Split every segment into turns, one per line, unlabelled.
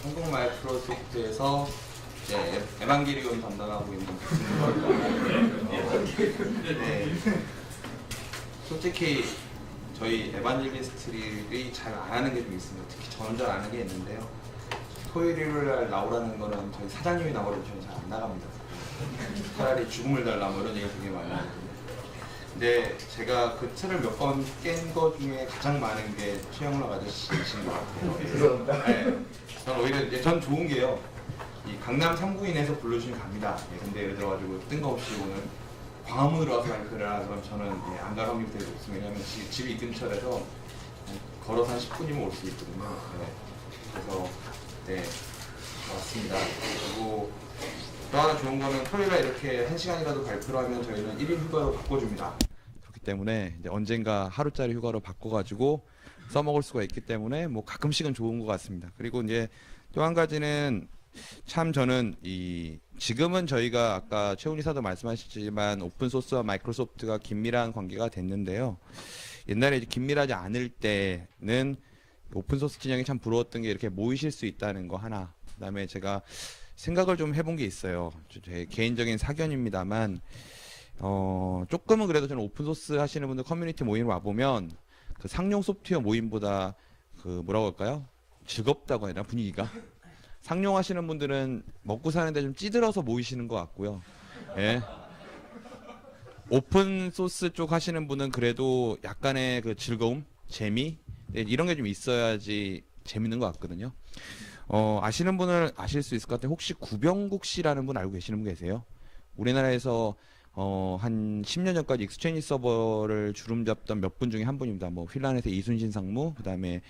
한국 마이크로소프트에서 이제 에반게리온 담당하고 있는 네. 솔직히 저희 에반젤리스트들이 잘 안 하는 게 좀 있습니다. 특히 저는 잘 안 하는 게 있는데요. 토요일 일요일 날 나오라는 거는 저희 사장님이 나오려면 저는 잘 안 나갑니다. 차라리 죽음을 달라 뭐 이런 얘기를 되게 많이 하거든요. 근데 제가 그 틀을 몇 번 깬 거 중에 가장 많은 게 최영락 아저씨이신 것 같아요.
죄송합니다.
네. 전 오히려 이제 전 좋은 게요. 이 강남 3구인에서 불러주시면 갑니다. 예, 근데 예를 들어가지고 뜬금없이 오늘 광화문으로 와서 발표를 하라 그러면 저는 예, 안 갈 확률이 되게 높습니다. 왜냐하면 집이 이 근처라서 걸어서 한 10분이면 올 수 있거든요. 네. 그래서 네 왔습니다. 그리고 또 하나 좋은 거는 토요일에 이렇게 1시간이라도 발표를 하면 저희는 1일 휴가로 바꿔줍니다. 그렇기 때문에 이제 언젠가 하루짜리 휴가로 바꿔가지고 써먹을 수가 있기 때문에 뭐 가끔씩은 좋은 것 같습니다. 그리고 이제 또 한 가지는 참 저는 지금은 저희가 아까 최훈 이사도 말씀하셨지만 오픈소스와 마이크로소프트가 긴밀한 관계가 됐는데요. 옛날에 이제 긴밀하지 않을 때는 오픈소스 진영이 참 부러웠던 게 이렇게 모이실 수 있다는 거 하나. 그다음에 제가 생각을 좀 해본 게 있어요. 제 개인적인 사견입니다만 조금은 그래도 저는 오픈소스 하시는 분들 커뮤니티 모임 와보면 그 상용 소프트웨어 모임보다 그 뭐라고 할까요? 즐겁다고 해야 되나 분위기가? 상용하시는 분들은 먹고 사는데 좀 찌들어서 모이시는 것 같고요. 예. 오픈 소스 쪽 하시는 분은 그래도 약간의 그 즐거움, 재미 이런 게 좀 있어야지 재밌는 것 같거든요. 아시는 분은 아실 수 있을 것 같아요. 혹시 구병국 씨라는 분 알고 계시는 분 계세요? 우리나라에서 한 10년 전까지 익스체인지 서버를 주름 잡던 몇 분 중에 한 분입니다. 뭐 휠란에서 이순신 상무, 그다음에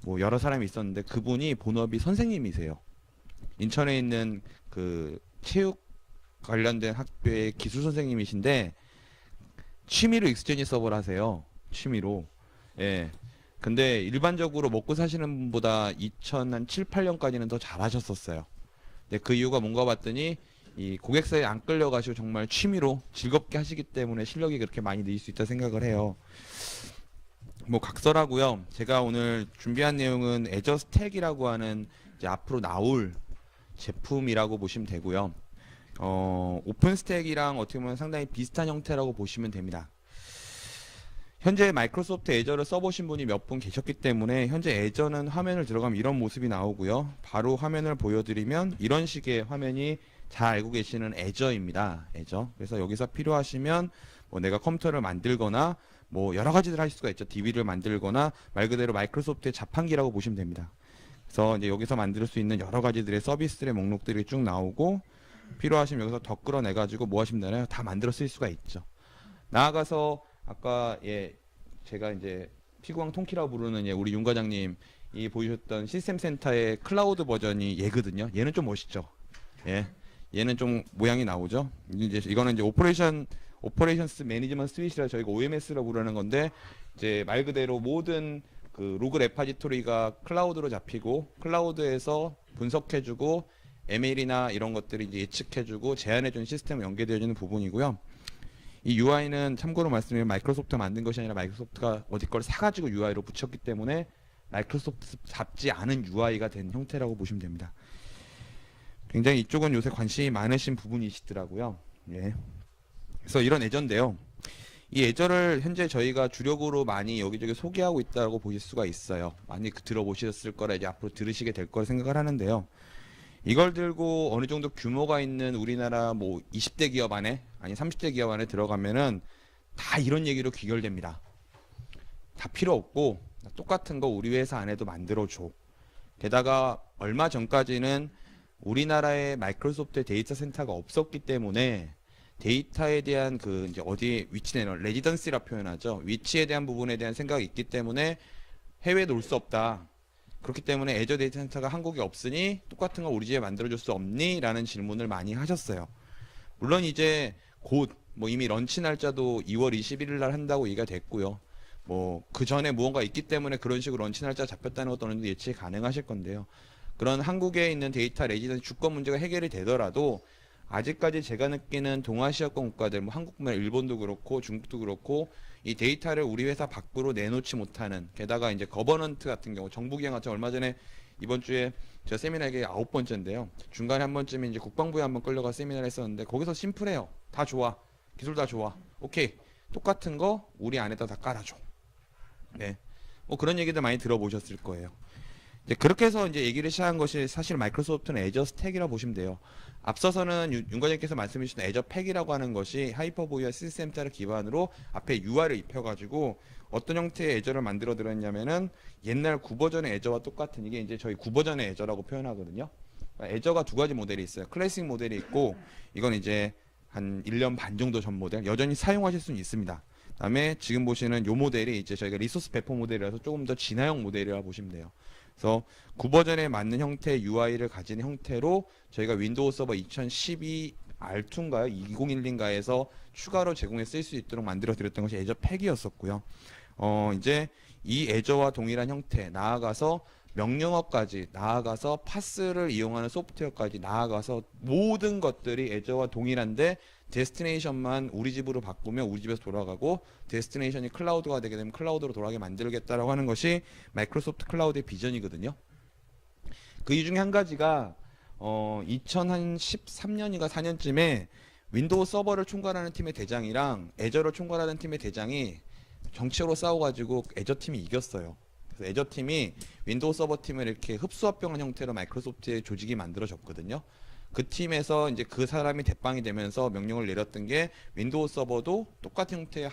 뭐 여러 사람이 있었는데 그분이 본업이 선생님이세요. 인천에 있는 그 체육 관련된 학교의 기술 선생님이신데 취미로 익스체인지 서버를 하세요. 취미로. 예. 근데 일반적으로 먹고 사시는 분보다 2007, 8년까지는 더 잘하셨었어요. 근데 그 이유가 뭔가 봤더니 이 고객사에 안 끌려가시고 정말 취미로 즐겁게 하시기 때문에 실력이 그렇게 많이 늘 수 있다 생각을 해요. 뭐 각설하고요. 제가 오늘 준비한 내용은 애저 스택이라고 하는 이제 앞으로 나올 제품이라고 보시면 되고요. 오픈 스택이랑 어떻게 보면 상당히 비슷한 형태라고 보시면 됩니다. 현재 마이크로소프트 애저를 써보신 분이 몇 분 계셨기 때문에 현재 애저는 화면을 들어가면 이런 모습이 나오고요. 바로 화면을 보여드리면 이런 식의 화면이 잘 알고 계시는 애저입니다. 애저. 그래서 여기서 필요하시면 뭐 내가 컴퓨터를 만들거나 뭐 여러 가지들 하실 수가 있죠. DV를 만들거나 말 그대로 마이크로소프트의 자판기라고 보시면 됩니다. 그래서 이제 여기서 만들 수 있는 여러 가지들의 서비스들의 목록들이 쭉 나오고 필요하시면 여기서 더 끌어내 가지고 뭐 하시면 되나요? 다 만들어 쓸 수가 있죠. 나아가서 아까 제가 이제 피구왕 통키라고 부르는 우리 윤 과장님 이 보여주셨던 시스템 센터의 클라우드 버전이 얘거든요. 얘는 좀 멋있죠. 예. 얘는 좀 모양이 나오죠. 이제 이거는 이제 오퍼레이션스 매니지먼트 스위치라 저희가 OMS라고 부르는 건데 이제 말 그대로 모든 그 로그 레파지토리가 클라우드로 잡히고 클라우드에서 분석해주고 ML이나 이런 것들이 이제 예측해주고 제안해주는 시스템으로 연계되어지는 부분이고요. 이 UI는 참고로 말씀드리면 마이크로소프트가 만든 것이 아니라 마이크로소프트가 어디 걸 사가지고 UI로 붙였기 때문에 마이크로소프트 잡지 않은 UI가 된 형태라고 보시면 됩니다. 굉장히 이쪽은 요새 관심이 많으신 부분이시더라고요. 예. 그래서 이런 애저인데요. 이 애저를 현재 저희가 주력으로 많이 여기저기 소개하고 있다고 보실 수가 있어요. 많이 들어보셨을 거라 이제 앞으로 들으시게 될 거라 생각을 하는데요. 이걸 들고 어느 정도 규모가 있는 우리나라 뭐 20대 기업 안에 아니 30대 기업 안에 들어가면은 다 이런 얘기로 귀결됩니다. 다 필요 없고 똑같은 거 우리 회사 안에도 만들어줘. 게다가 얼마 전까지는 우리나라에 마이크로소프트의 데이터 센터가 없었기 때문에 데이터에 대한 그 이제 어디 위치 내는 레지던시라 표현하죠. 위치에 대한 부분에 대한 생각이 있기 때문에 해외에 놓을 수 없다. 그렇기 때문에 애저 데이터 센터가 한국에 없으니 똑같은 거 우리 집에 만들어줄 수 없니? 라는 질문을 많이 하셨어요. 물론 이제 곧 뭐 이미 런치 날짜도 2월 21일 날 한다고 얘기가 됐고요. 뭐 그 전에 무언가 있기 때문에 그런 식으로 런치 날짜 잡혔다는 것도 어느 정도 예측이 가능하실 건데요. 그런 한국에 있는 데이터 레지던시 주권 문제가 해결이 되더라도 아직까지 제가 느끼는 동아시아권 국가들, 뭐 한국뿐만 아니라 일본도 그렇고 중국도 그렇고 이 데이터를 우리 회사 밖으로 내놓지 못하는, 게다가 이제 거버넌트 같은 경우, 정부 기관 같은 경우 얼마 전에 이번 주에 제가 세미나 이게 9번째인데요. 중간에 한 번쯤에 이제 국방부에 한번 끌려가 세미나를 했었는데 거기서 심플해요. 다 좋아. 기술 다 좋아. 오케이. 똑같은 거 우리 안에다 다 깔아줘. 네. 뭐 그런 얘기들 많이 들어보셨을 거예요. 이제 그렇게 해서 이제 얘기를 시작한 것이 사실 마이크로소프트는 애저 스택이라고 보시면 돼요. 앞서서는 윤 과장님께서 말씀해 주신 애저 팩이라고 하는 것이 하이퍼VR 시스템자를 기반으로 앞에 UI를 입혀가지고 어떤 형태의 애저를 만들어 드렸냐면은 옛날 9버전의 애저와 똑같은 이게 이제 저희 9버전의 애저라고 표현하거든요. 애저가 두 가지 모델이 있어요. 클래식 모델이 있고 이건 이제 한 1년 반 정도 전 모델 여전히 사용하실 수는 있습니다. 그다음에 지금 보시는 요 모델이 이제 저희가 리소스 배포 모델이라서 조금 더 진화형 모델이라고 보시면 돼요. 그래서 9버전에 맞는 형태의 UI를 가진 형태로 저희가 윈도우 서버 2012 R2인가요? 2012인가에서 추가로 제공해 쓸 수 있도록 만들어 드렸던 것이 애저 팩이었었고요. 이제 이 애저와 동일한 형태 나아가서 명령어까지 나아가서 파스를 이용하는 소프트웨어까지 나아가서 모든 것들이 애저와 동일한데 데스티네이션만 우리 집으로 바꾸면 우리 집에서 돌아가고 데스티네이션이 클라우드가 되게 되면 클라우드로 돌아가게 만들겠다라고 하는 것이 마이크로소프트 클라우드의 비전이거든요. 그 이 중에 한 가지가 2013년인가 4년쯤에 윈도우 서버를 총괄하는 팀의 대장이랑 애저를 총괄하는 팀의 대장이 정치로 싸워가지고 애저 팀이 이겼어요. 그래서 애저 팀이 윈도우 서버 팀을 이렇게 흡수합병한 형태로 마이크로소프트의 조직이 만들어졌거든요. 그 팀에서 이제 그 사람이 대빵이 되면서 명령을 내렸던 게 윈도우 서버도 똑같은 형태의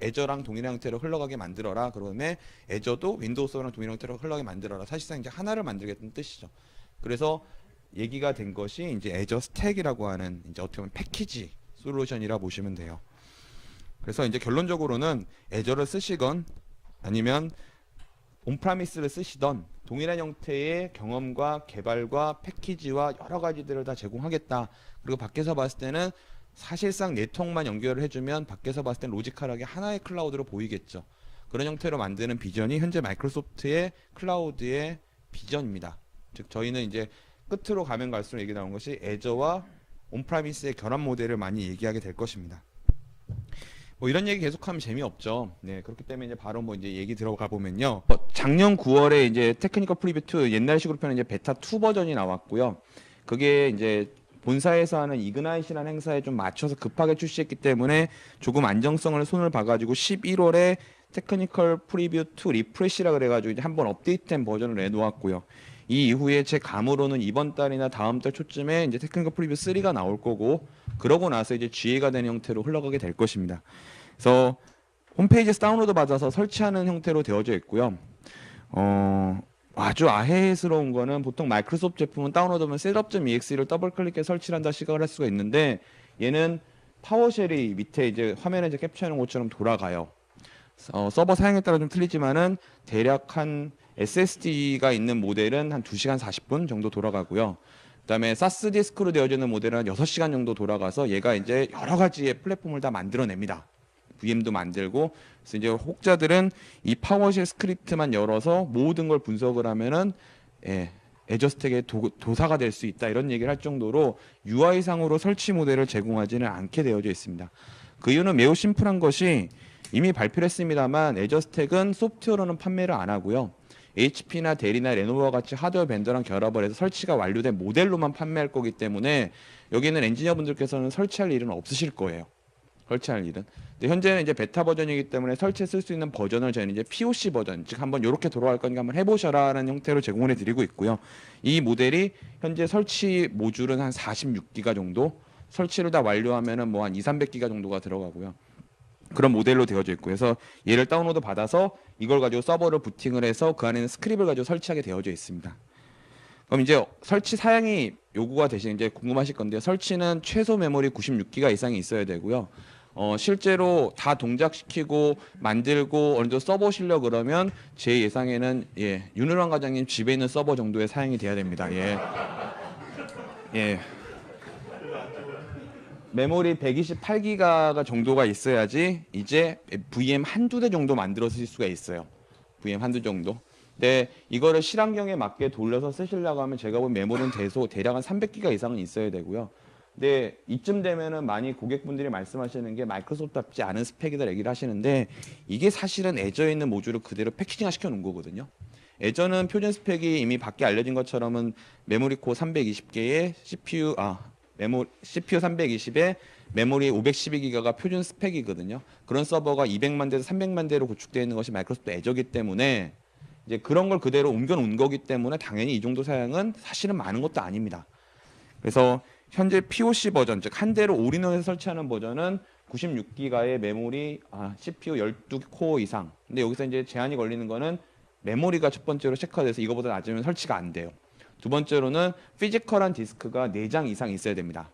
애저랑 동일한 형태로 흘러가게 만들어라. 그러면 애저도 윈도우 서버랑 동일한 형태로 흘러가게 만들어라. 사실상 이제 하나를 만들겠다는 뜻이죠. 그래서 얘기가 된 것이 이제 애저 스택이라고 하는 이제 어떻게 보면 패키지 솔루션이라 보시면 돼요. 그래서 이제 결론적으로는 애저를 쓰시건 아니면 온프라미스를 쓰시던 동일한 형태의 경험과 개발과 패키지와 여러 가지들을 다 제공하겠다. 그리고 밖에서 봤을 때는 사실상 네트워크만 연결을 해주면 밖에서 봤을 때는 로지컬하게 하나의 클라우드로 보이겠죠. 그런 형태로 만드는 비전이 현재 마이크로소프트의 클라우드의 비전입니다. 즉 저희는 이제 끝으로 가면 갈수록 얘기 나온 것이 애저와 온프라미스의 결합 모델을 많이 얘기하게 될 것입니다. 뭐 이런 얘기 계속하면 재미없죠. 네, 그렇기 때문에 이제 바로 뭐 이제 얘기 들어가 보면요. 작년 9월에 이제 테크니컬 프리뷰 2 옛날식으로 표현하는 이제 베타 2 버전이 나왔고요. 그게 이제 본사에서 하는 이그나잇이라는 행사에 좀 맞춰서 급하게 출시했기 때문에 조금 안정성을 손을 봐가지고 11월에 테크니컬 프리뷰 2 리프레시라 그래가지고 이제 한번 업데이트된 버전을 내놓았고요. 이 이후에 제 감으로는 이번 달이나 다음 달 초쯤에 이제 테크니컬 프리뷰 3가 나올 거고 그러고 나서 이제 GA가 되는 형태로 흘러가게 될 것입니다. 그래서 홈페이지에서 다운로드 받아서 설치하는 형태로 되어져 있고요. 아주 아해스러운 거는 보통 마이크로소프트 제품은 다운로드하면 setup.exe를 더블 클릭해 설치를 한다 시각을 할 수가 있는데 얘는 파워쉘이 밑에 이제 화면에 이제 캡처하는 것처럼 돌아가요. 서버 사양에 따라 좀 틀리지만은 대략 한 SSD가 있는 모델은 한 2시간 40분 정도 돌아가고요. 그다음에 사스 디스크로 되어지는 모델은 한 6시간 정도 돌아가서 얘가 이제 여러 가지의 플랫폼을 다 만들어냅니다. VM도 만들고 그래서 이제 혹자들은 이 파워쉘 스크립트만 열어서 모든 걸 분석을 하면은 애저 스택의 도사가 될 수 있다 이런 얘기를 할 정도로 UI상으로 설치 모델을 제공하지는 않게 되어져 있습니다. 그 이유는 매우 심플한 것이 이미 발표를 했습니다만 애저 스택은 소프트웨어로는 판매를 안 하고요. HP나 델이나 레노버와 같이 하드웨어 벤더랑 결합을 해서 설치가 완료된 모델로만 판매할 거기 때문에 여기는 엔지니어분들께서는 설치할 일은 없으실 거예요. 설치할 일은. 근데 현재는 이제 베타 버전이기 때문에 설치해 쓸 수 있는 버전을 저희는 이제 POC 버전, 즉 한번 이렇게 돌아갈 거니까 한번 해보셔라라는 형태로 제공을 해드리고 있고요. 이 모델이 현재 설치 모듈은 한 46기가 정도, 설치를 다 완료하면은 뭐 한 200~300기가 정도가 들어가고요. 그런 모델로 되어져 있고 그래서 얘를 다운로드 받아서 이걸 가지고 서버를 부팅을 해서 그 안에는 스크립을 가지고 설치하게 되어져 있습니다. 그럼 이제 설치 사양이 요구가 되시는 이제 궁금하실 건데요. 설치는 최소 메모리 96기가 이상이 있어야 되고요. 실제로 다 동작시키고 만들고 어느 정도 써보시려 그러면 제 예상에는 윤은환 과장님 집에 있는 서버 정도의 사양이 돼야 됩니다. 메모리 128기가 정도가 있어야지 이제 VM 한두 대 정도 만들어 쓰실 수가 있어요. VM 한두 정도. 근데 이거를 실환경에 맞게 돌려서 쓰시려고 하면 제가 본 메모리는 대략 한 300기가 이상은 있어야 되고요. 근데 이쯤 되면은 많이 고객분들이 말씀하시는 게 마이크로소프트답지 않은 스펙이다 얘기를 하시는데 이게 사실은 애저에 있는 모듈을 그대로 패키징화 시켜 놓은 거거든요. 예전은 표준 스펙이 이미 밖에 알려진 것처럼은 메모리 코어 320개에 CPU CPU 320에 메모리 512기가가 표준 스펙이거든요. 그런 서버가 200만 대에서 300만 대로 구축되어 있는 것이 마이크로소프트 애저기 때문에 이제 그런 걸 그대로 옮겨놓은 거기 때문에 당연히 이 정도 사양은 사실은 많은 것도 아닙니다. 그래서 현재 POC 버전, 즉 한 대로 올인원에서 설치하는 버전은 96기가의 메모리, CPU 12코어 이상. 근데 여기서 이제 제한이 걸리는 거는 메모리가 첫 번째로 체크가 돼서 이거보다 낮으면 설치가 안 돼요. 두 번째로는 피지컬한 디스크가 4장 이상 있어야 됩니다.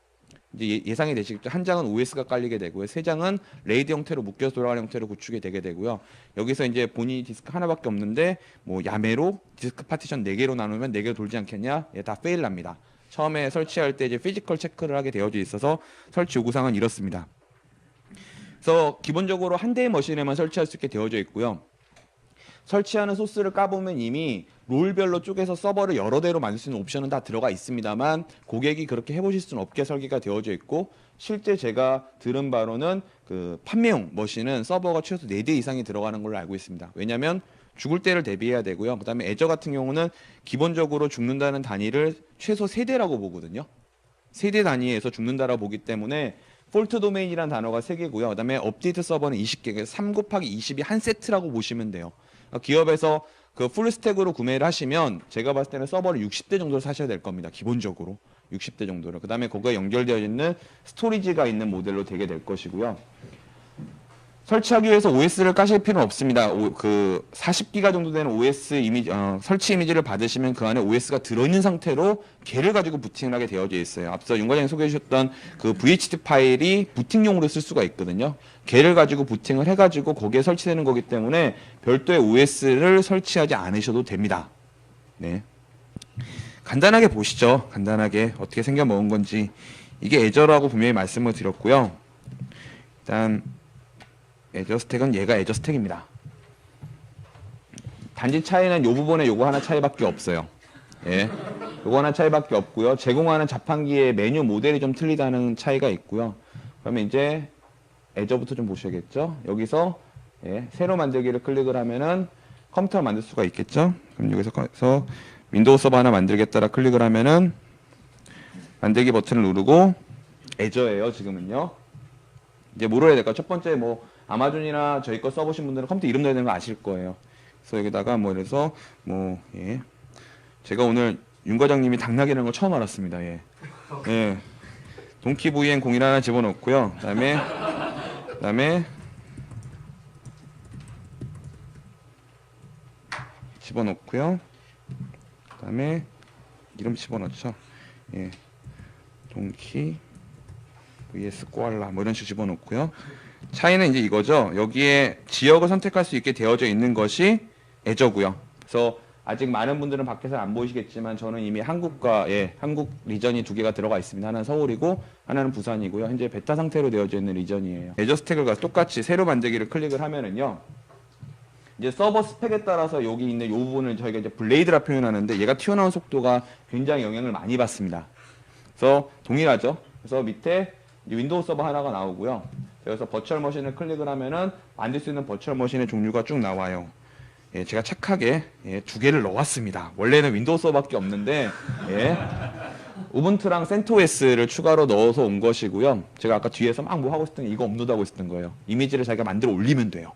이제 예상이 되시겠죠. 한 장은 OS가 깔리게 되고요. 세 장은 레이드 형태로 묶여서 돌아가는 형태로 구축이 되게 되고요. 여기서 이제 본인이 디스크 하나밖에 없는데 뭐 야매로 디스크 파티션 4개로 나누면 4개로 돌지 않겠냐? 예, 다 페일 납니다. 처음에 설치할 때 이제 피지컬 체크를 하게 되어져 있어서 설치 요구사항은 이렇습니다. 그래서 기본적으로 한 대의 머신에만 설치할 수 있게 되어져 있고요. 설치하는 소스를 까보면 이미 롤별로 쪼개서 서버를 여러 대로 만들 수 있는 옵션은 다 들어가 있습니다만 고객이 그렇게 해보실 수는 없게 설계가 되어져 있고 실제 제가 들은 바로는 그 판매용 머신은 서버가 최소 4대 이상이 들어가는 걸로 알고 있습니다. 왜냐하면 죽을 때를 대비해야 되고요. 그 다음에 애저 같은 경우는 기본적으로 죽는다는 단위를 최소 3대라고 보거든요. 3대 단위에서 죽는다라고 보기 때문에 폴트 도메인이라는 단어가 3개고요. 그 다음에 업데이트 서버는 20개, 그래서 3 곱하기 20이 한 세트라고 보시면 돼요. 기업에서 그 풀스택으로 구매를 하시면 제가 봤을 때는 서버를 60대 정도를 사셔야 될 겁니다. 기본적으로 60대 정도를. 그 다음에 거기에 연결되어 있는 스토리지가 있는 모델로 되게 될 것이고요. 설치하기 위해서 OS를 까실 필요는 없습니다. 그 40기가 정도 되는 OS 이미지, 설치 이미지를 받으시면 그 안에 OS가 들어있는 상태로 걔를 가지고 부팅을 하게 되어져 있어요. 앞서 윤 과장이 소개해 주셨던 그 VHD 파일이 부팅용으로 쓸 수가 있거든요. 걔를 가지고 부팅을 해가지고 거기에 설치되는 거기 때문에 별도의 OS를 설치하지 않으셔도 됩니다. 네. 간단하게 보시죠. 간단하게 어떻게 생겨 먹은 건지. 이게 애저라고 분명히 말씀을 드렸고요. 일단 애저 스택은 얘가 애저 스택입니다. 단지 차이는 이 부분에 요거 하나 차이밖에 없어요. 예, 요거 하나 차이밖에 없고요. 제공하는 자판기의 메뉴 모델이 좀 틀리다는 차이가 있고요. 그러면 이제 애저부터 좀 보셔야겠죠. 여기서 예, 새로 만들기를 클릭을 하면은 컴퓨터를 만들 수가 있겠죠. 그럼 여기서 윈도우 서버 하나 만들겠다라 클릭을 하면은 만들기 버튼을 누르고 애저예요. 지금은요. 이제 뭐로 해야 될까? 첫 번째 뭐 아마존이나 저희 거 써보신 분들은 컴퓨터 이름 넣어야 되는 거 아실 거예요. 그래서 여기다가 뭐 이래서 뭐 예. 제가 오늘 윤 과장님이 당나귀라는 걸 처음 알았습니다. 예. 예. 동키 VN 01 하나 집어넣고요. 그다음에 집어넣고요. 그다음에 이름 집어넣죠. 예. 동키 vs 꼬알라 뭐 이런 식으로 집어넣고요. 차이는 이제 이거죠. 여기에 지역을 선택할 수 있게 되어져 있는 것이 애저고요. 그래서 아직 많은 분들은 밖에서 안 보이시겠지만 저는 이미 한국과 한국 리전이 2개가 들어가 있습니다. 하나는 서울이고 하나는 부산이고요. 현재 베타 상태로 되어져 있는 리전이에요. 애저 스택을 가서 똑같이 새로 만들기를 클릭을 하면은요. 이제 서버 스펙에 따라서 여기 있는 이 부분을 저희가 이제 블레이드라 표현하는데 얘가 튀어나온 속도가 굉장히 영향을 많이 받습니다. 그래서 동일하죠. 그래서 밑에 윈도우 서버 하나가 나오고요. 그래서 버추얼 머신을 클릭을 하면은 만들 수 있는 버추얼 머신의 종류가 쭉 나와요. 예, 제가 착하게 2개를 넣었습니다. 원래는 윈도우 서버밖에 없는데 우분투랑 센토스를 추가로 넣어서 온 것이고요. 제가 아까 뒤에서 막 뭐 하고 있었던 게 이거 업로드하고 있었던 거예요. 이미지를 자기가 만들어 올리면 돼요.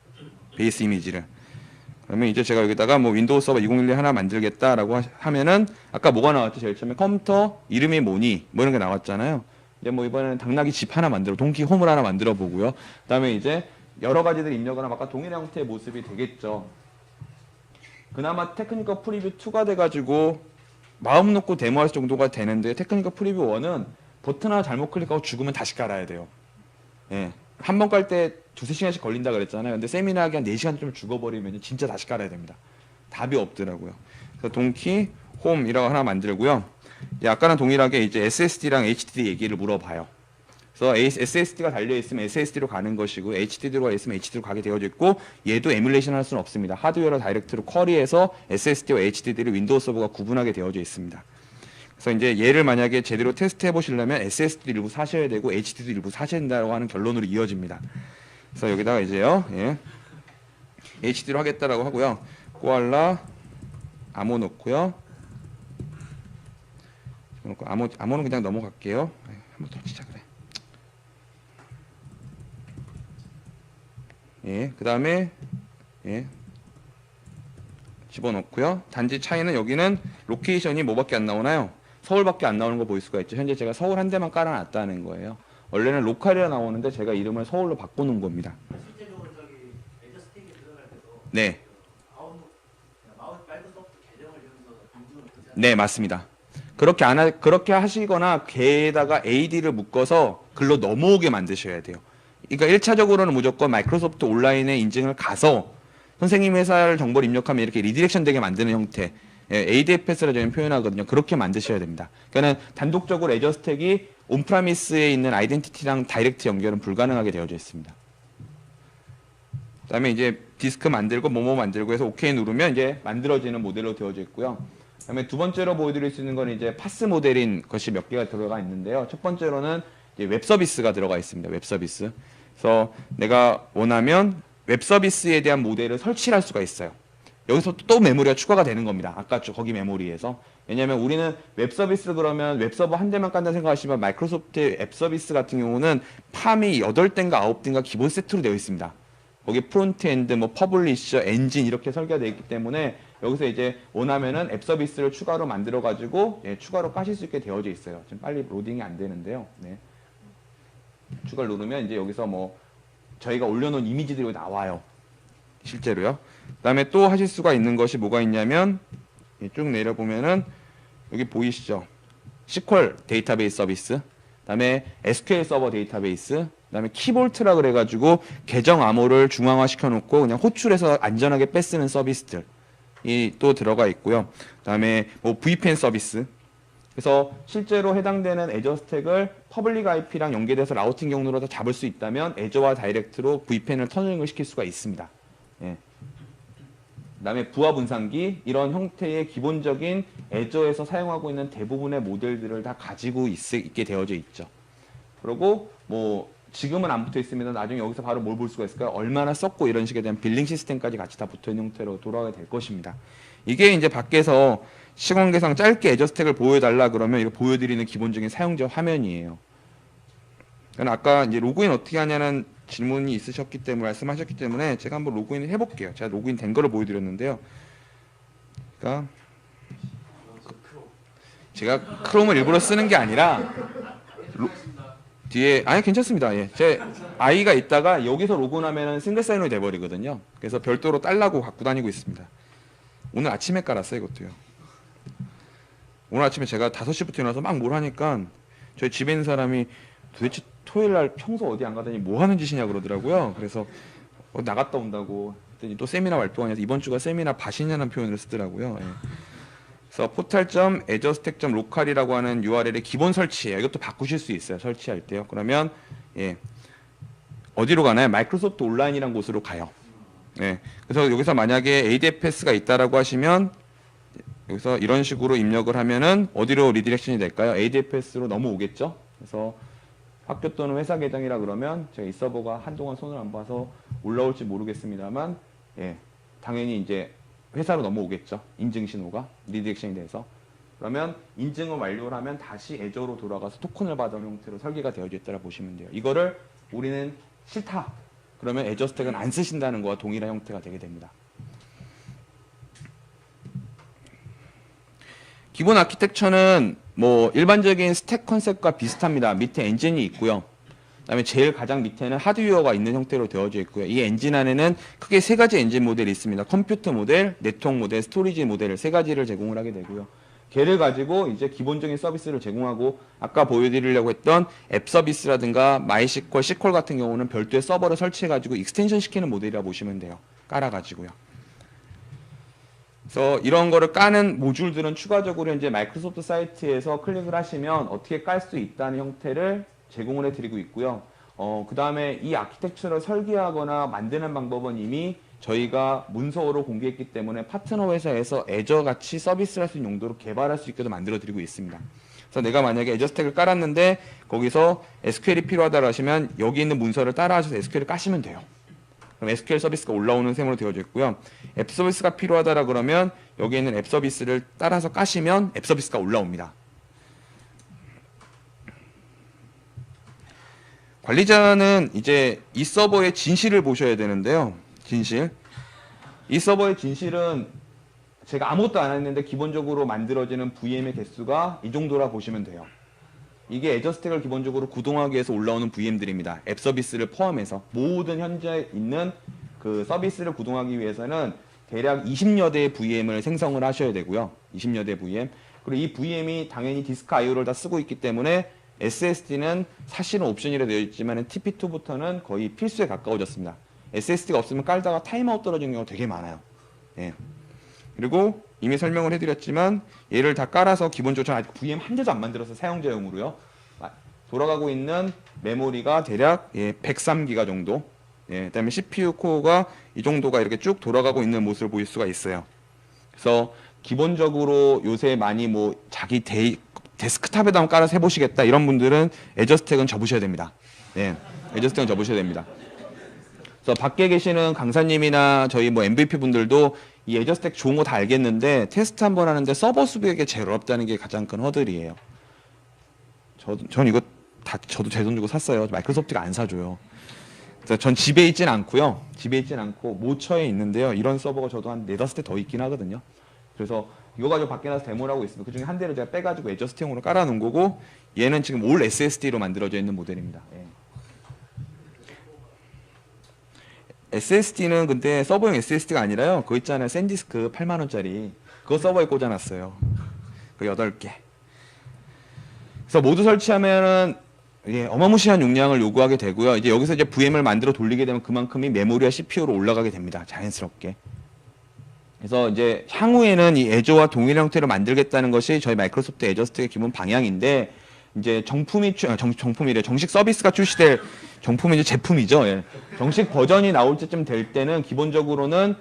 베이스 이미지를. 그러면 이제 제가 여기다가 뭐 윈도우 서버 2012 하나 만들겠다라고 하면은 아까 뭐가 나왔죠? 제일 처음에 컴퓨터 이름이 뭐니? 뭐 이런 게 나왔잖아요. 이제 뭐 이번에는 당나귀 집 하나 만들어, 동키 홈을 하나 만들어 보고요. 그다음에 이제 여러 가지들 입력을 하면 아까 동일한 형태의 모습이 되겠죠. 그나마 테크니컬 프리뷰 2가 돼가지고 마음 놓고 데모할 정도가 되는데 테크니컬 프리뷰 1은 버튼 하나 잘못 클릭하고 죽으면 다시 깔아야 돼요. 예. 한 번 깔 때 2-3시간씩 걸린다 그랬잖아요. 근데 세미나하게 한 4시간 좀 죽어버리면 진짜 다시 깔아야 됩니다. 답이 없더라고요. 그래서 동키 홈이라고 하나 만들고요. 아까는 동일하게 이제 SSD랑 HDD 얘기를 물어봐요. 그래서 SSD가 달려있으면 SSD로 가는 것이고 HDD로 있으면 HDD로 가게 되어져 있고 얘도 에뮬레이션 할 수는 없습니다. 하드웨어로 다이렉트로 쿼리해서 SSD와 HDD를 윈도우 서버가 구분하게 되어져 있습니다. 그래서 이제 얘를 만약에 제대로 테스트 해보시려면 SSD 일부 사셔야 되고 HDD 일부 사셔야 된다고 하는 결론으로 이어집니다. 그래서 여기다가 이제요, HD로 하겠다라고 하고요. 꼬알라 암호 넣고요. 암호는 그냥 넘어갈게요. 한번 더 치자 그래. 예, 그 다음에 예, 집어넣고요. 단지 차이는 여기는 로케이션이 뭐밖에 안 나오나요? 서울밖에 안 나오는 거 보일 수가 있죠. 현재 제가 서울 한 대만 깔아놨다는 거예요. 원래는 로컬이라 나오는데 제가 이름을 서울로 바꿔놓은 겁니다.
실제적으로 저기 애저 스택에 들어갈 때도
네,
마이크로소프트 계정을 이용해서 인증을 하지 않나요?
네 맞습니다. 그렇게 하시거나 걔에다가 AD를 묶어서 글로 넘어오게 만드셔야 돼요. 그러니까 1차적으로는 무조건 마이크로소프트 온라인에 인증을 가서 선생님 회사를 정보를 입력하면 이렇게 리디렉션 되게 만드는 형태, ADFS라 저희는 표현하거든요. 그렇게 만드셔야 됩니다. 그러니까 단독적으로 애저 스택이 온프라미스에 있는 아이덴티티랑 다이렉트 연결은 불가능하게 되어져 있습니다. 그다음에 이제 디스크 만들고 뭐뭐 만들고 해서 OK 누르면 이제 만들어지는 모델로 되어져 있고요. 그다음에 두 번째로 보여드릴 수 있는 건 이제 파스 모델인 것이 몇 개가 들어가 있는데요. 첫 번째로는 이제 웹 서비스가 들어가 있습니다. 웹 서비스. 그래서 내가 원하면 웹 서비스에 대한 모델을 설치할 수가 있어요. 여기서 또 메모리가 추가가 되는 겁니다. 아까 거기 메모리에서. 왜냐하면 우리는 웹 서비스 그러면 웹 서버 한 대만 깐다 생각하시면 마이크로소프트의 앱 서비스 같은 경우는 팜이 8대인가 9대인가 기본 세트로 되어 있습니다. 거기 프론트엔드, 뭐 퍼블리셔, 엔진 이렇게 설계되어 있기 때문에 여기서 이제 원하면은 앱 서비스를 추가로 만들어 가지고 추가로 까실 수 있게 되어져 있어요. 지금 빨리 로딩이 안 되는데요. 네. 추가를 누르면 이제 여기서 뭐 저희가 올려놓은 이미지들이 나와요. 실제로요. 그다음에 또 하실 수가 있는 것이 뭐가 있냐면 쭉 내려보면은 여기 보이시죠? SQL 데이터베이스 서비스, 그다음에 SQL 서버 데이터베이스, 그다음에 키볼트라 그래가지고 계정 암호를 중앙화 시켜놓고 그냥 호출해서 안전하게 뺏쓰는 서비스들이 또 들어가 있고요. 그다음에 뭐 VPN 서비스. 그래서 실제로 해당되는 애저 스택을 퍼블릭 IP랑 연계돼서 라우팅 경로로 다 잡을 수 있다면 애저와 다이렉트로 VPN을 터닝을 시킬 수가 있습니다. 예. 그다음에 부하 분산기 이런 형태의 기본적인 애저에서 사용하고 있는 대부분의 모델들을 다 가지고 있게 되어져 있죠. 그리고 뭐 지금은 안 붙어 있습니다. 나중에 여기서 바로 뭘 볼 수가 있을까요? 얼마나 썼고 이런 식에 대한 빌링 시스템까지 같이 다 붙어 있는 형태로 돌아가게 될 것입니다. 이게 이제 밖에서 시공계상 짧게 애저 스택을 보여달라 그러면 이거 보여드리는 기본적인 사용자 화면이에요. 그러니까 아까 이제 로그인 어떻게 하냐는 질문이 있으셨기 때문에 말씀하셨기 때문에 제가 한번 로그인을 해볼게요. 제가 로그인 된 거를 보여드렸는데요. 그러니까 제가 크롬을 일부러 쓰는 게 아니라 뒤에 아니 괜찮습니다. 예. 제 아이가 있다가 여기서 로그인하면 싱글 사인으로 돼버리거든요. 그래서 별도로 딸라고 갖고 다니고 있습니다. 오늘 아침에 깔았어요, 이것도요. 오늘 아침에 제가 5시부터 일어나서 막 뭘 하니까 저희 집에 있는 사람이 도대체 토요일 날 평소 어디 안 가더니 뭐 하는 짓이냐 그러더라고요. 그래서 나갔다 온다고 했더니 또 세미나 활동하면서 이번 주가 세미나 밭이냐는 표현을 쓰더라고요. 예. 그래서 portal.azurestack.local이라고 하는 URL의 기본 설치예요. 이것도 바꾸실 수 있어요. 설치할 때요. 그러면 예. 어디로 가나요? 마이크로소프트 온라인이라는 곳으로 가요. 예. 그래서 여기서 만약에 ADFS가 있다라고 하시면 여기서 이런 식으로 입력을 하면은 어디로 리디렉션이 될까요? ADFS로 넘어오겠죠. 그래서 학교 또는 회사 계정이라 그러면 제가 이 서버가 한동안 손을 안 봐서 올라올지 모르겠습니다만 예. 당연히 이제 회사로 넘어오겠죠. 인증 신호가 리디렉션이 돼서 그러면 인증을 완료를 하면 다시 애저로 돌아가서 토큰을 받은 형태로 설계가 되어져 있다고 보시면 돼요. 이거를 우리는 싫다. 그러면 애저 스택은 안 쓰신다는 거와 동일한 형태가 되게 됩니다. 기본 아키텍처는 뭐 일반적인 스택 컨셉과 비슷합니다. 밑에 엔진이 있고요. 그다음에 제일 가장 밑에는 하드웨어가 있는 형태로 되어져 있고요. 이 엔진 안에는 크게 3가지 엔진 모델이 있습니다. 컴퓨터 모델, 네트워크 모델, 스토리지 모델을 3가지를 제공을 하게 되고요. 걔를 가지고 이제 기본적인 서비스를 제공하고 아까 보여드리려고 했던 앱 서비스라든가 마이시퀄, 시퀄 같은 경우는 별도의 서버를 설치해가지고 익스텐션 시키는 모델이라고 보시면 돼요. 깔아가지고요. 그래서 이런 거를 까는 모듈들은 추가적으로 이제 마이크로소프트 사이트에서 클릭을 하시면 어떻게 깔 수 있다는 형태를 제공을 해드리고 있고요. 그 다음에 이 아키텍처를 설계하거나 만드는 방법은 이미 저희가 문서로 공개했기 때문에 파트너 회사에서 애저 같이 서비스를 할 수 있는 용도로 개발할 수 있게도 만들어 드리고 있습니다. 그래서 내가 만약에 애저 스택을 깔았는데 거기서 SQL이 필요하다고 하시면 여기 있는 문서를 따라하셔서 SQL을 까시면 돼요. 그럼 SQL 서비스가 올라오는 셈으로 되어져 있고요. 앱 서비스가 필요하다라 그러면 여기 있는 앱 서비스를 따라서 까시면 앱 서비스가 올라옵니다. 관리자는 이제 이 서버의 진실을 보셔야 되는데요. 진실. 이 서버의 진실은 제가 아무것도 안 했는데 기본적으로 만들어지는 VM의 개수가 이 정도라 보시면 돼요. 이게 애저 스택을 기본적으로 구동하기 위해서 올라오는 VM들입니다. 앱 서비스를 포함해서 모든 현재 있는 그 서비스를 구동하기 위해서는 대략 20여 대의 VM을 생성을 하셔야 되고요. 20여 대 VM. 그리고 이 VM이 당연히 디스크 IO를 다 쓰고 있기 때문에 SSD는 사실은 옵션이라 되어 있지만 TP2부터는 거의 필수에 가까워졌습니다. SSD가 없으면 깔다가 타임아웃 떨어지는 경우가 되게 많아요. 예. 그리고 이미 설명을 해드렸지만 얘를 다 깔아서 기본적으로 저는 아직 VM 한 대도 안 만들어서 사용자용으로요. 돌아가고 있는 메모리가 대략 103기가 정도. 그다음에 CPU 코어가 이 정도가 이렇게 쭉 돌아가고 있는 모습을 보일 수가 있어요. 그래서 기본적으로 요새 많이 뭐 자기 데스크탑에다 한번 깔아서 해보시겠다 이런 분들은 애저 스택은 접으셔야 됩니다. 애저 스택은 접으셔야 됩니다. 그래서 밖에 계시는 강사님이나 저희 뭐 MVP 분들도 이 애저 스택 좋은 거 다 알겠는데 테스트 한번 하는데 서버 수비에게 제일 어렵다는 게 가장 큰 허들이에요. 전 이거 다 저도 제 돈 주고 샀어요. 마이크로소프트가 안 사줘요. 그래서 전 집에 있진 않고요. 집에 있진 않고 모처에 있는데요. 이런 서버가 저도 한 4-5대 더 있긴 하거든요. 그래서 이거 가지고 밖에 나서 데모를 하고 있습니다. 그중에 한 대를 제가 빼가지고 애저 스택용으로 깔아놓은 거고 얘는 지금 올 SSD로 만들어져 있는 모델입니다. SSD는 근데 서버용 SSD가 아니라요. 그거 있잖아요. 샌디스크 8만원짜리. 그거 서버에 꽂아놨어요. 그 8개. 그래서 모두 설치하면은 어마무시한 용량을 요구하게 되고요. 이제 여기서 이제 VM을 만들어 돌리게 되면 그만큼이 메모리와 CPU로 올라가게 됩니다. 자연스럽게. 그래서 이제 향후에는 이 애저와 동일 형태로 만들겠다는 것이 저희 마이크로소프트 애저 스택의 기본 방향인데 이제 정품이래. 정식 서비스가 출시될 정품이 이제 제품이죠. 정식 버전이 나올 때쯤 될 때는 기본적으로는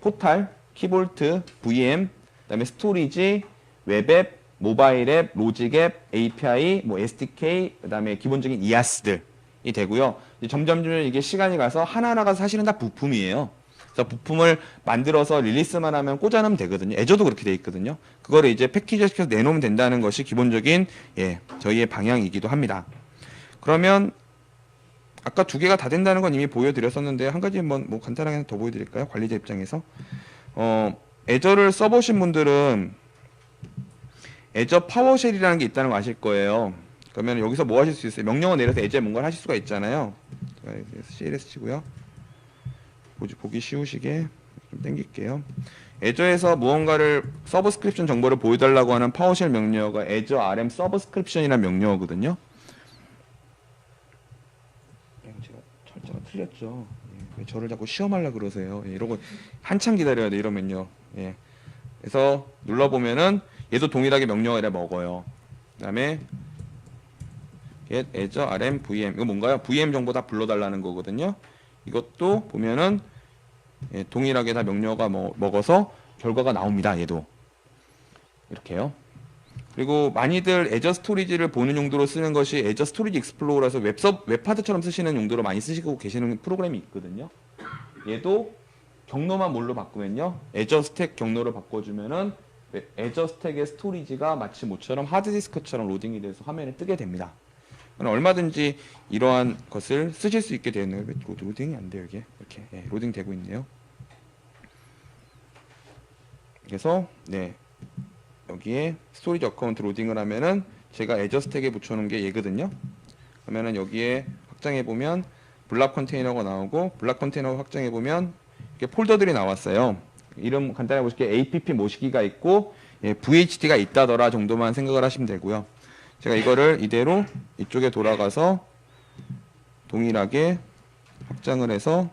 포탈, 키볼트, VM, 그다음에 스토리지, 웹앱, 모바일 앱, 로직 앱, API, 뭐 SDK, 그다음에 기본적인 이아스들이 되고요. 점점 이게 시간이 가서 하나하나가 사실은 다 부품이에요. 그래서 부품을 만들어서 릴리스만 하면 꽂아놓으면 되거든요. 애저도 그렇게 돼 있거든요. 그거를 이제 패키지 시켜서 내놓으면 된다는 것이 기본적인 저희의 방향이기도 합니다. 그러면 아까 2개가 다 된다는 건 이미 보여드렸었는데 한 가지 뭐 간단하게 더 보여드릴까요? 관리자 입장에서 애저를 써보신 분들은 애저 파워쉘이라는 게 있다는 거 아실 거예요. 그러면 여기서 뭐 하실 수 있어요? 명령어 내려서 애저에 뭔가를 하실 수가 있잖아요. CLS 치고요. 보기 쉬우시게 좀 땡길게요. 애저에서 무언가를 서브스크립션 정보를 보여달라고 하는 파워쉘 명령어가 애저 RM 서브스크립션이라는 명령어거든요. 제가 철자가 틀렸죠. 왜 저를 자꾸 시험하려고 그러세요? 이러고 한참 기다려야 돼 이러면요. 그래서 눌러보면은 얘도 동일하게 명령어를 먹어요. 그 다음에 get 애저 RM VM 이거 뭔가요? VM 정보 다 불러달라는 거거든요. 이것도 보면은 동일하게 다 명령어가 먹어서 결과가 나옵니다. 얘도 이렇게요. 그리고 많이들 애저 스토리지를 보는 용도로 쓰는 것이 애저 스토리지 익스플로러라서 웹하드처럼 쓰시는 용도로 많이 쓰시고 계시는 프로그램이 있거든요. 얘도 경로만 뭘로 바꾸면요. 애저 스택 경로를 바꿔주면은 애저 스택의 스토리지가 마치 모처럼 하드디스크처럼 로딩이 돼서 화면에 뜨게 됩니다. 얼마든지 이러한 것을 쓰실 수 있게 되는 왜 로딩이 안 돼요 이게 이렇게 로딩 되고 있네요. 그래서 여기에 스토리지 어카운트 로딩을 하면은 제가 애저 스택에 붙여놓은 게 얘거든요. 그러면은 여기에 확장해 보면 블락 컨테이너가 나오고 블락 컨테이너 확장해 보면 이렇게 폴더들이 나왔어요. 이름 간단하게 보실게요. app 모시기가 있고 VHD가 있다더라 정도만 생각을 하시면 되고요. 제가 이거를 이대로 이쪽에 돌아가서 동일하게 확장을 해서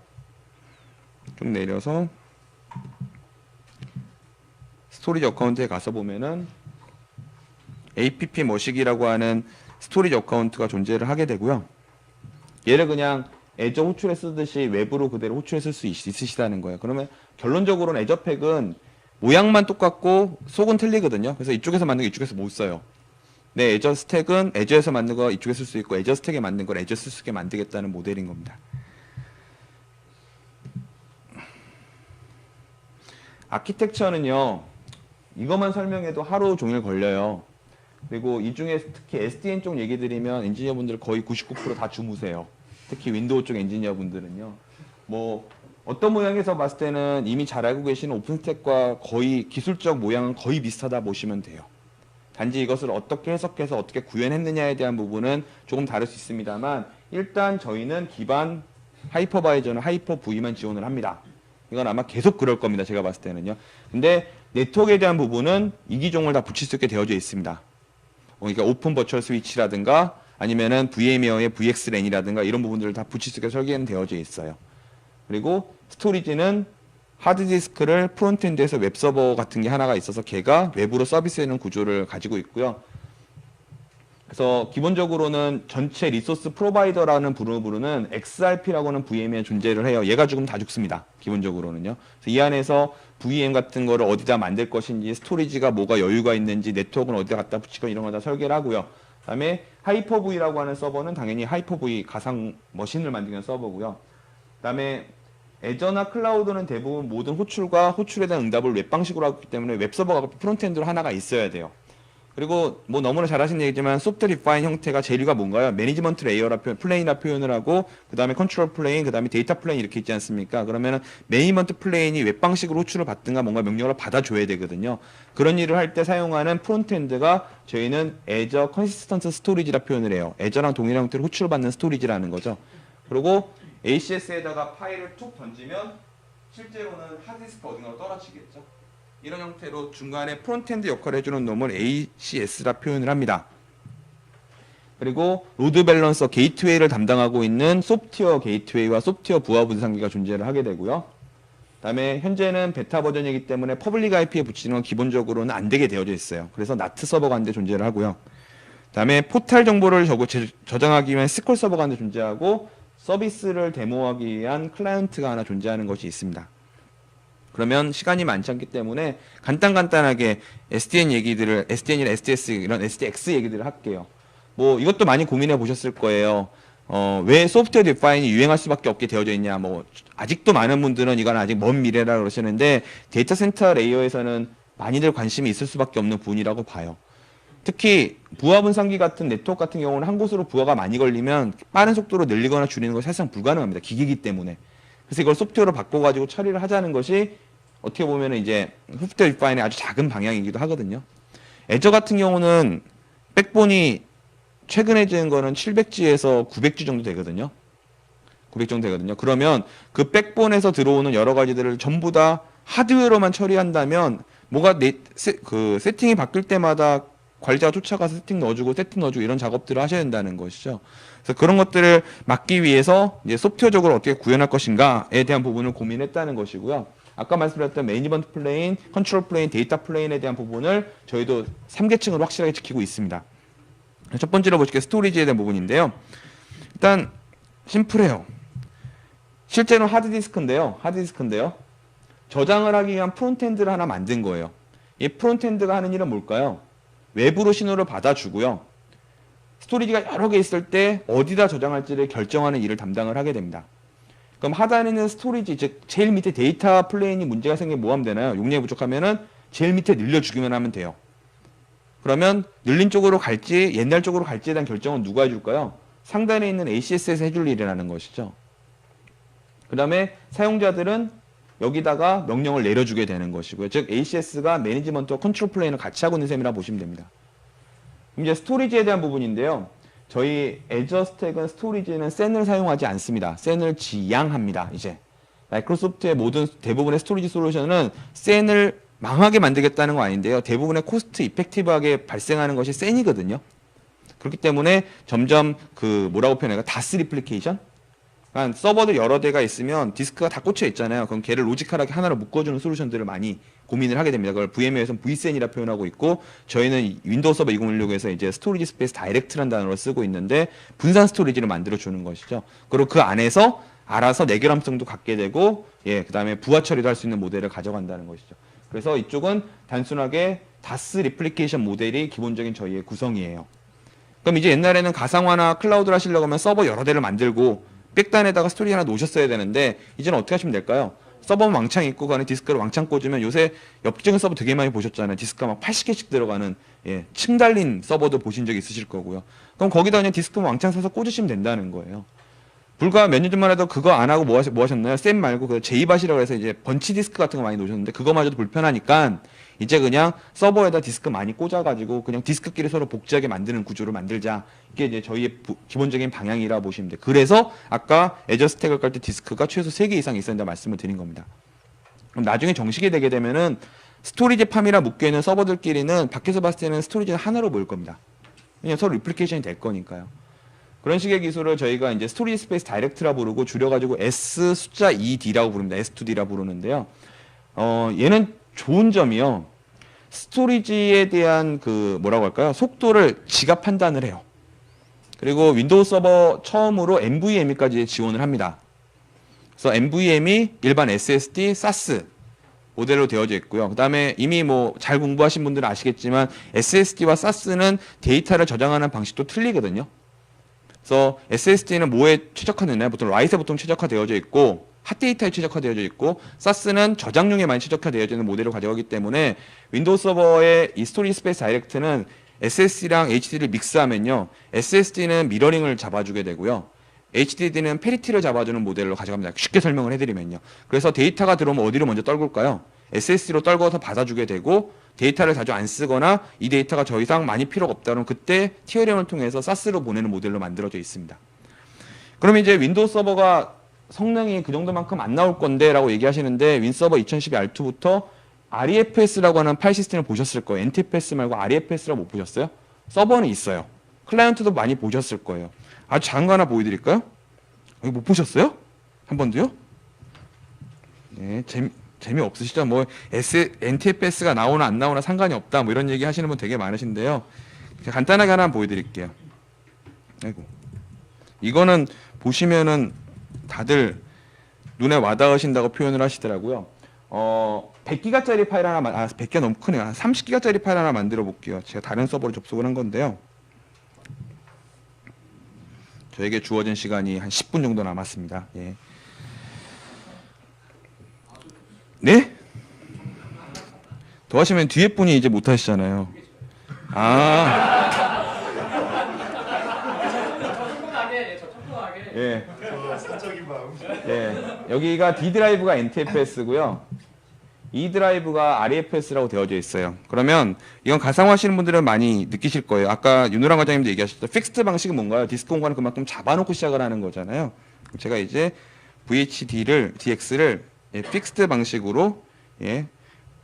좀 내려서 스토리지 어카운트에 가서 보면은 app 머시기라고 하는 스토리지 어카운트가 존재를 하게 되고요. 얘를 그냥 애저 호출에 쓰듯이 외부로 그대로 호출해 쓸 수 있으시다는 거예요. 그러면 결론적으로는 애저팩은 모양만 똑같고 속은 틀리거든요. 그래서 이쪽에서 만든 거 이쪽에서 못 써요. 애저 스택은 애저에서 만든 거 이쪽에 쓸 수 있고 애저 스택에 만든 걸 애저 쓸 수 있게 만들겠다는 모델인 겁니다. 아키텍처는요, 이것만 설명해도 하루 종일 걸려요. 그리고 이 중에 특히 SDN 쪽 얘기 드리면 엔지니어분들 거의 99%다 주무세요. 특히 윈도우 쪽 엔지니어분들은요. 뭐 어떤 모양에서 봤을 때는 이미 잘 알고 계시는 오픈스택과 거의 기술적 모양은 거의 비슷하다 보시면 돼요. 단지 이것을 어떻게 해석해서 어떻게 구현했느냐에 대한 부분은 조금 다를 수 있습니다만 일단 저희는 기반 하이퍼바이저는 하이퍼 V만 지원을 합니다. 이건 아마 계속 그럴 겁니다. 제가 봤을 때는요. 근데 네트워크에 대한 부분은 이 기종을 다 붙일 수 있게 되어져 있습니다. 그러니까 오픈 버추얼 스위치라든가 아니면은 VM웨어의 VXLAN이라든가 이런 부분들을 다 붙일 수 있게 설계는 되어져 있어요. 그리고 스토리지는 하드디스크를 프론트엔드에서 웹서버 같은 게 하나가 있어서 걔가 외부로 서비스하는 구조를 가지고 있고요. 그래서 기본적으로는 전체 리소스 프로바이더라는 부르는 XRP라고는 VM에 존재를 해요. 얘가 죽으면 다 죽습니다. 기본적으로는요. 그래서 이 안에서 VM 같은 거를 어디다 만들 것인지, 스토리지가 뭐가 여유가 있는지, 네트워크는 어디다 갖다 붙이고 이런 거 다 설계를 하고요. 그다음에 하이퍼V라고 하는 서버는 당연히 하이퍼V 가상 머신을 만드는 서버고요. 그다음에 애저나 클라우드는 대부분 모든 호출과 호출에 대한 응답을 웹 방식으로 하기 때문에 웹서버가 프론트엔드로 하나가 있어야 돼요. 그리고 뭐 너무나 잘 하신 얘기지만 소프트웨어 디파인 형태가 제일가 뭔가요? 매니지먼트 레이어라 플레인이라 표현을 하고 그 다음에 컨트롤 플레인, 그 다음에 데이터 플레인 이렇게 있지 않습니까? 그러면은 매니지먼트 플레인이 웹 방식으로 호출을 받든가 뭔가 명령을 받아줘야 되거든요. 그런 일을 할 때 사용하는 프론트엔드가 저희는 애저 컨시스턴트 스토리지라 표현을 해요. 애저랑 동일한 형태로 호출을 받는 스토리지라는 거죠. 그리고 ACS에다가 파일을 툭 던지면 실제로는 하드디스크 어딘가로 떨어지겠죠. 이런 형태로 중간에 프론트엔드 역할을 해주는 놈을 ACS라 표현을 합니다. 그리고 로드 밸런서 게이트웨이를 담당하고 있는 소프트웨어 게이트웨이와 소프트웨어 부하 분산기가 존재를 하게 되고요. 그다음에 현재는 베타 버전이기 때문에 퍼블릭 IP에 붙이는 건 기본적으로는 안 되게 되어져 있어요. 그래서 나트 서버가 한 대 존재를 하고요. 그다음에 포탈 정보를 저장하기 위한 SQL 서버가 한 대 존재하고 서비스를 데모하기 위한 클라이언트가 하나 존재하는 것이 있습니다. 그러면 시간이 많지 않기 때문에 간단하게 SDN 얘기들을 SDN이나 SDS 이런 SDX 얘기들을 할게요. 뭐 이것도 많이 고민해 보셨을 거예요. 왜 소프트웨어 디파인이 유행할 수밖에 없게 되어져 있냐. 뭐 아직도 많은 분들은 이건 아직 먼 미래라 그러시는데 데이터 센터 레이어에서는 많이들 관심이 있을 수밖에 없는 부분이라고 봐요. 특히 부하 분산기 같은 네트워크 같은 경우는 한 곳으로 부하가 많이 걸리면 빠른 속도로 늘리거나 줄이는 것이 사실상 불가능합니다. 기기이기 때문에. 그래서 이걸 소프트웨어로 바꿔가지고 처리를 하자는 것이 어떻게 보면 이제 소프트웨어 디파인의 아주 작은 방향이기도 하거든요. 애저 같은 경우는 백본이 최근에 지은 거는 700G에서 900G 정도 되거든요. 900 정도 되거든요. 그러면 그 백본에서 들어오는 여러 가지들을 전부 다 하드웨어로만 처리한다면 뭐가 세팅이 바뀔 때마다 관리자가 쫓아가서 세팅 넣어주고 이런 작업들을 하셔야 된다는 것이죠. 그래서 그런 것들을 막기 위해서 이제 소프트웨어적으로 어떻게 구현할 것인가에 대한 부분을 고민했다는 것이고요. 아까 말씀드렸던 매니지먼트 플레인, 컨트롤 플레인, 데이터 플레인에 대한 부분을 저희도 3계층으로 확실하게 지키고 있습니다. 첫 번째로 보실게요. 스토리지에 대한 부분인데요. 일단 심플해요. 실제로는 하드디스크인데요. 저장을 하기 위한 프론트엔드를 하나 만든 거예요. 이 프론트엔드가 하는 일은 뭘까요? 외부로 신호를 받아주고요. 스토리지가 여러 개 있을 때 어디다 저장할지를 결정하는 일을 담당을 하게 됩니다. 그럼 하단에 있는 스토리지, 즉 제일 밑에 데이터 플레인이 문제가 생기면 뭐 하면 되나요? 용량이 부족하면은 제일 밑에 늘려주기만 하면 돼요. 그러면 늘린 쪽으로 갈지 옛날 쪽으로 갈지에 대한 결정은 누가 해줄까요? 상단에 있는 ACS에서 해줄 일이라는 것이죠. 그 다음에 사용자들은 여기다가 명령을 내려주게 되는 것이고요. 즉 ACS가 매니지먼트와 컨트롤 플레인을 같이 하고 있는 셈이라 보시면 됩니다. 그럼 이제 스토리지에 대한 부분인데요. 저희 애저 스택은 스토리지는 SAN을 사용하지 않습니다. SAN을 지양합니다. 이제 마이크로소프트의 대부분의 스토리지 솔루션은 SAN을 망하게 만들겠다는 거 아닌데요. 대부분의 코스트 이펙티브하게 발생하는 것이 SAN이거든요. 그렇기 때문에 점점 뭐라고 표현할까? 다스 리플리케이션? 그러니까 서버들 여러 대가 있으면 디스크가 다 꽂혀 있잖아요. 그럼 걔를 로지컬하게 하나로 묶어주는 솔루션들을 많이 고민을 하게 됩니다. 그걸 VM웨어에서는 vSAN이라 표현하고 있고 저희는 윈도우 서버 2016에서 이제 스토리지 스페이스 다이렉트라는 단어를 쓰고 있는데 분산 스토리지를 만들어주는 것이죠. 그리고 그 안에서 알아서 내결함성도 갖게 되고 그 다음에 부하 처리도 할 수 있는 모델을 가져간다는 것이죠. 그래서 이쪽은 단순하게 다스 리플리케이션 모델이 기본적인 저희의 구성이에요. 그럼 이제 옛날에는 가상화나 클라우드를 하시려고 하면 서버 여러 대를 만들고 백단에다가 스토리 하나 놓으셨어야 되는데 이제는 어떻게 하시면 될까요? 서버는 왕창 있고 그 안에 디스크를 왕창 꽂으면 요새 엽기적인 서버 되게 많이 보셨잖아요. 디스크가 막 80개씩 들어가는 층 달린 서버도 보신 적 있으실 거고요. 그럼 거기다 그냥 디스크 왕창 사서 꽂으시면 된다는 거예요. 불과 몇 년 전만 해도 그거 안 하고 뭐 하셨나요? 쌤 말고 그 제이밭이라고 해서 이제 번치 디스크 같은 거 많이 놓으셨는데 그거마저도 불편하니까 이제 그냥 서버에다 디스크 많이 꽂아가지고 그냥 디스크끼리 서로 복제하게 만드는 구조를 만들자. 이게 이제 저희의 기본적인 방향이라 보시면 돼요. 그래서 아까 애저 스택을 깔 때 디스크가 최소 3개 이상 있어야 된다 말씀을 드린 겁니다. 그럼 나중에 정식이 되게 되면은 스토리지 팜이라 묶여있는 서버들끼리는 밖에서 봤을 때는 스토리지는 하나로 모일 겁니다. 왜냐면 서로 리플리케이션이 될 거니까요. 그런 식의 기술을 저희가 이제 스토리지 스페이스 다이렉트라 부르고 줄여가지고 S 숫자 2D라고 부릅니다. S2D라 부르는데요. 얘는 좋은 점이요. 스토리지에 대한 그 뭐라고 할까요? 속도를 지가 판단을 해요. 그리고 윈도우 서버 처음으로 NVMe까지 지원을 합니다. 그래서 NVMe 일반 SSD, SAS 모델로 되어져 있고요. 그 다음에 이미 뭐 잘 공부하신 분들은 아시겠지만 SSD와 SAS는 데이터를 저장하는 방식도 틀리거든요. 그래서 SSD는 뭐에 최적화되나요? 보통 라이트에 보통 최적화되어져 있고 핫데이터에 최적화되어져 있고 SAS는 저장용에 많이 최적화되어져 있는 모델을 가져가기 때문에 윈도우 서버의 이 스토리 스페이스 다이렉트는 SSD랑 HDD를 믹스하면요. SSD는 미러링을 잡아주게 되고요. HDD는 페리티를 잡아주는 모델로 가져갑니다. 쉽게 설명을 해드리면요. 그래서 데이터가 들어오면 어디로 먼저 떨굴까요? SSD로 떨궈서 받아주게 되고 데이터를 자주 안 쓰거나 이 데이터가 더 이상 많이 필요가 없다 그러면 그때 티어링을 통해서 SAS로 보내는 모델로 만들어져 있습니다. 그러면 이제 윈도우 서버가 성능이 그 정도만큼 안 나올 건데 라고 얘기하시는데 윈서버 2012 R2부터 REFS라고 하는 파일 시스템을 보셨을 거예요. NTFS 말고 REFS라고 못 보셨어요? 서버는 있어요. 클라이언트도 많이 보셨을 거예요. 아주 작은 거 하나 보여드릴까요? 이거 못 보셨어요? 한 번도요? 네, 재미없으시죠? 뭐 NTFS가 나오나 안 나오나 상관이 없다 뭐 이런 얘기 하시는 분 되게 많으신데요. 간단하게 하나 보여드릴게요. 아이고. 이거는 보시면은 다들 눈에 와닿으신다고 표현을 하시더라고요. 100기가짜리 파일 하나, 100기가 너무 크네요. 한 30기가짜리 파일 하나 만들어 볼게요. 제가 다른 서버로 접속을 한 건데요. 저에게 주어진 시간이 한 10분 정도 남았습니다. 예. 네? 더 하시면 뒤에 분이 이제 못 하시잖아요. 예.
사적인 마음.
예. 여기가 D 드라이브가 NTFS고요. E 드라이브가 REFS라고 되어져 있어요. 그러면 이건 가상화하시는 분들은 많이 느끼실 거예요. 아까 윤호랑 과장님도 얘기하셨죠. 픽스드 방식은 뭔가요? 디스크 공간을 그만큼 잡아놓고 시작을 하는 거잖아요. 제가 이제 DX를 픽스드 방식으로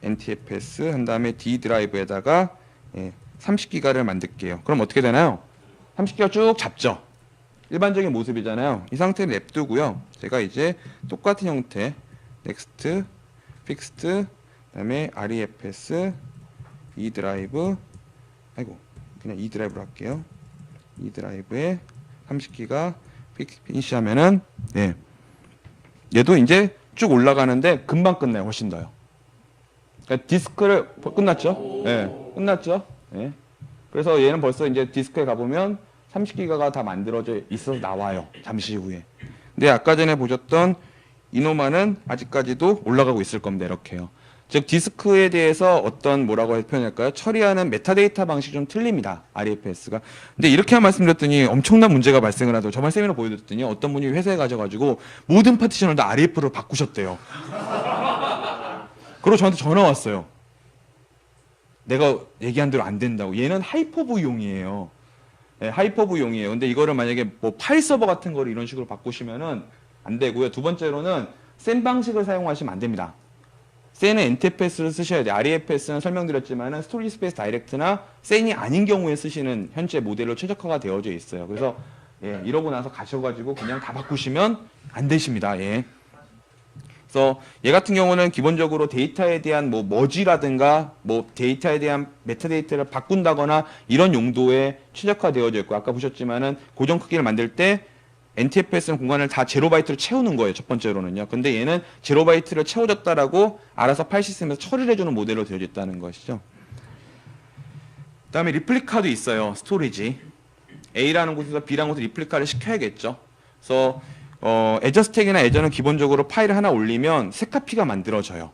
NTFS 한 다음에 D 드라이브에다가 30기가를 만들게요. 그럼 어떻게 되나요? 30기가 쭉 잡죠. 일반적인 모습이잖아요. 이 상태를 냅두고요. 제가 이제 똑같은 형태 넥스트, 픽스트, 그다음에 REFS, E 드라이브, 아이고 그냥 E 드라이브로 할게요. E 드라이브에 30기가 피니시 하면은 얘도 이제 쭉 올라가는데 금방 끝나요. 훨씬 더요. 그러니까 디스크를 끝났죠? 끝났죠? 그래서 얘는 벌써 이제 디스크에 가보면 30기가가 다 만들어져 있어서 나와요. 잠시 후에. 근데 아까 전에 보셨던 이노마는 아직까지도 올라가고 있을 겁니다. 이렇게요. 즉 디스크에 대해서 어떤 뭐라고 표현할까요? 처리하는 메타데이터 방식이 좀 틀립니다. REFS가. 근데 이렇게 말씀드렸더니 엄청난 문제가 발생을 하더라고요. 저번 세미나 보여드렸더니 어떤 분이 회사에 가셔가지고 모든 파티션을 다 REF로 바꾸셨대요. 그리고 저한테 전화 왔어요. 내가 얘기한 대로 안 된다고. 얘는 하이퍼브용이에요. 하이퍼브용이에요. 근데 이거를 만약에 뭐 파일 서버 같은 거를 이런 식으로 바꾸시면은 안 되고요. 두 번째로는 센 방식을 사용하시면 안 됩니다. 센은 NTFS를 쓰셔야 돼요. REFS는 설명드렸지만은 스토리지 스페이스 다이렉트나 센이 아닌 경우에 쓰시는 현재 모델로 최적화가 되어져 있어요. 그래서 이러고 나서 가셔가지고 그냥 다 바꾸시면 안 되십니다. 그래서 얘 같은 경우는 기본적으로 데이터에 대한 뭐 머지라든가 뭐 데이터에 대한 메타데이터를 바꾼다거나 이런 용도에 최적화되어져 있고 아까 보셨지만은 고정 크기를 만들 때 NTFS는 공간을 다 제로바이트로 채우는 거예요. 첫 번째로는요. 근데 얘는 제로바이트를 채워줬다라고 알아서 파일 시스템에서 처리를 해주는 모델로 되어져 있다는 것이죠. 그 다음에 리플리카도 있어요. 스토리지. A라는 곳에서 B라는 곳에 리플리카를 시켜야겠죠. 그래서 애저 스택이나 애저는 기본적으로 파일을 하나 올리면 새 카피가 만들어져요.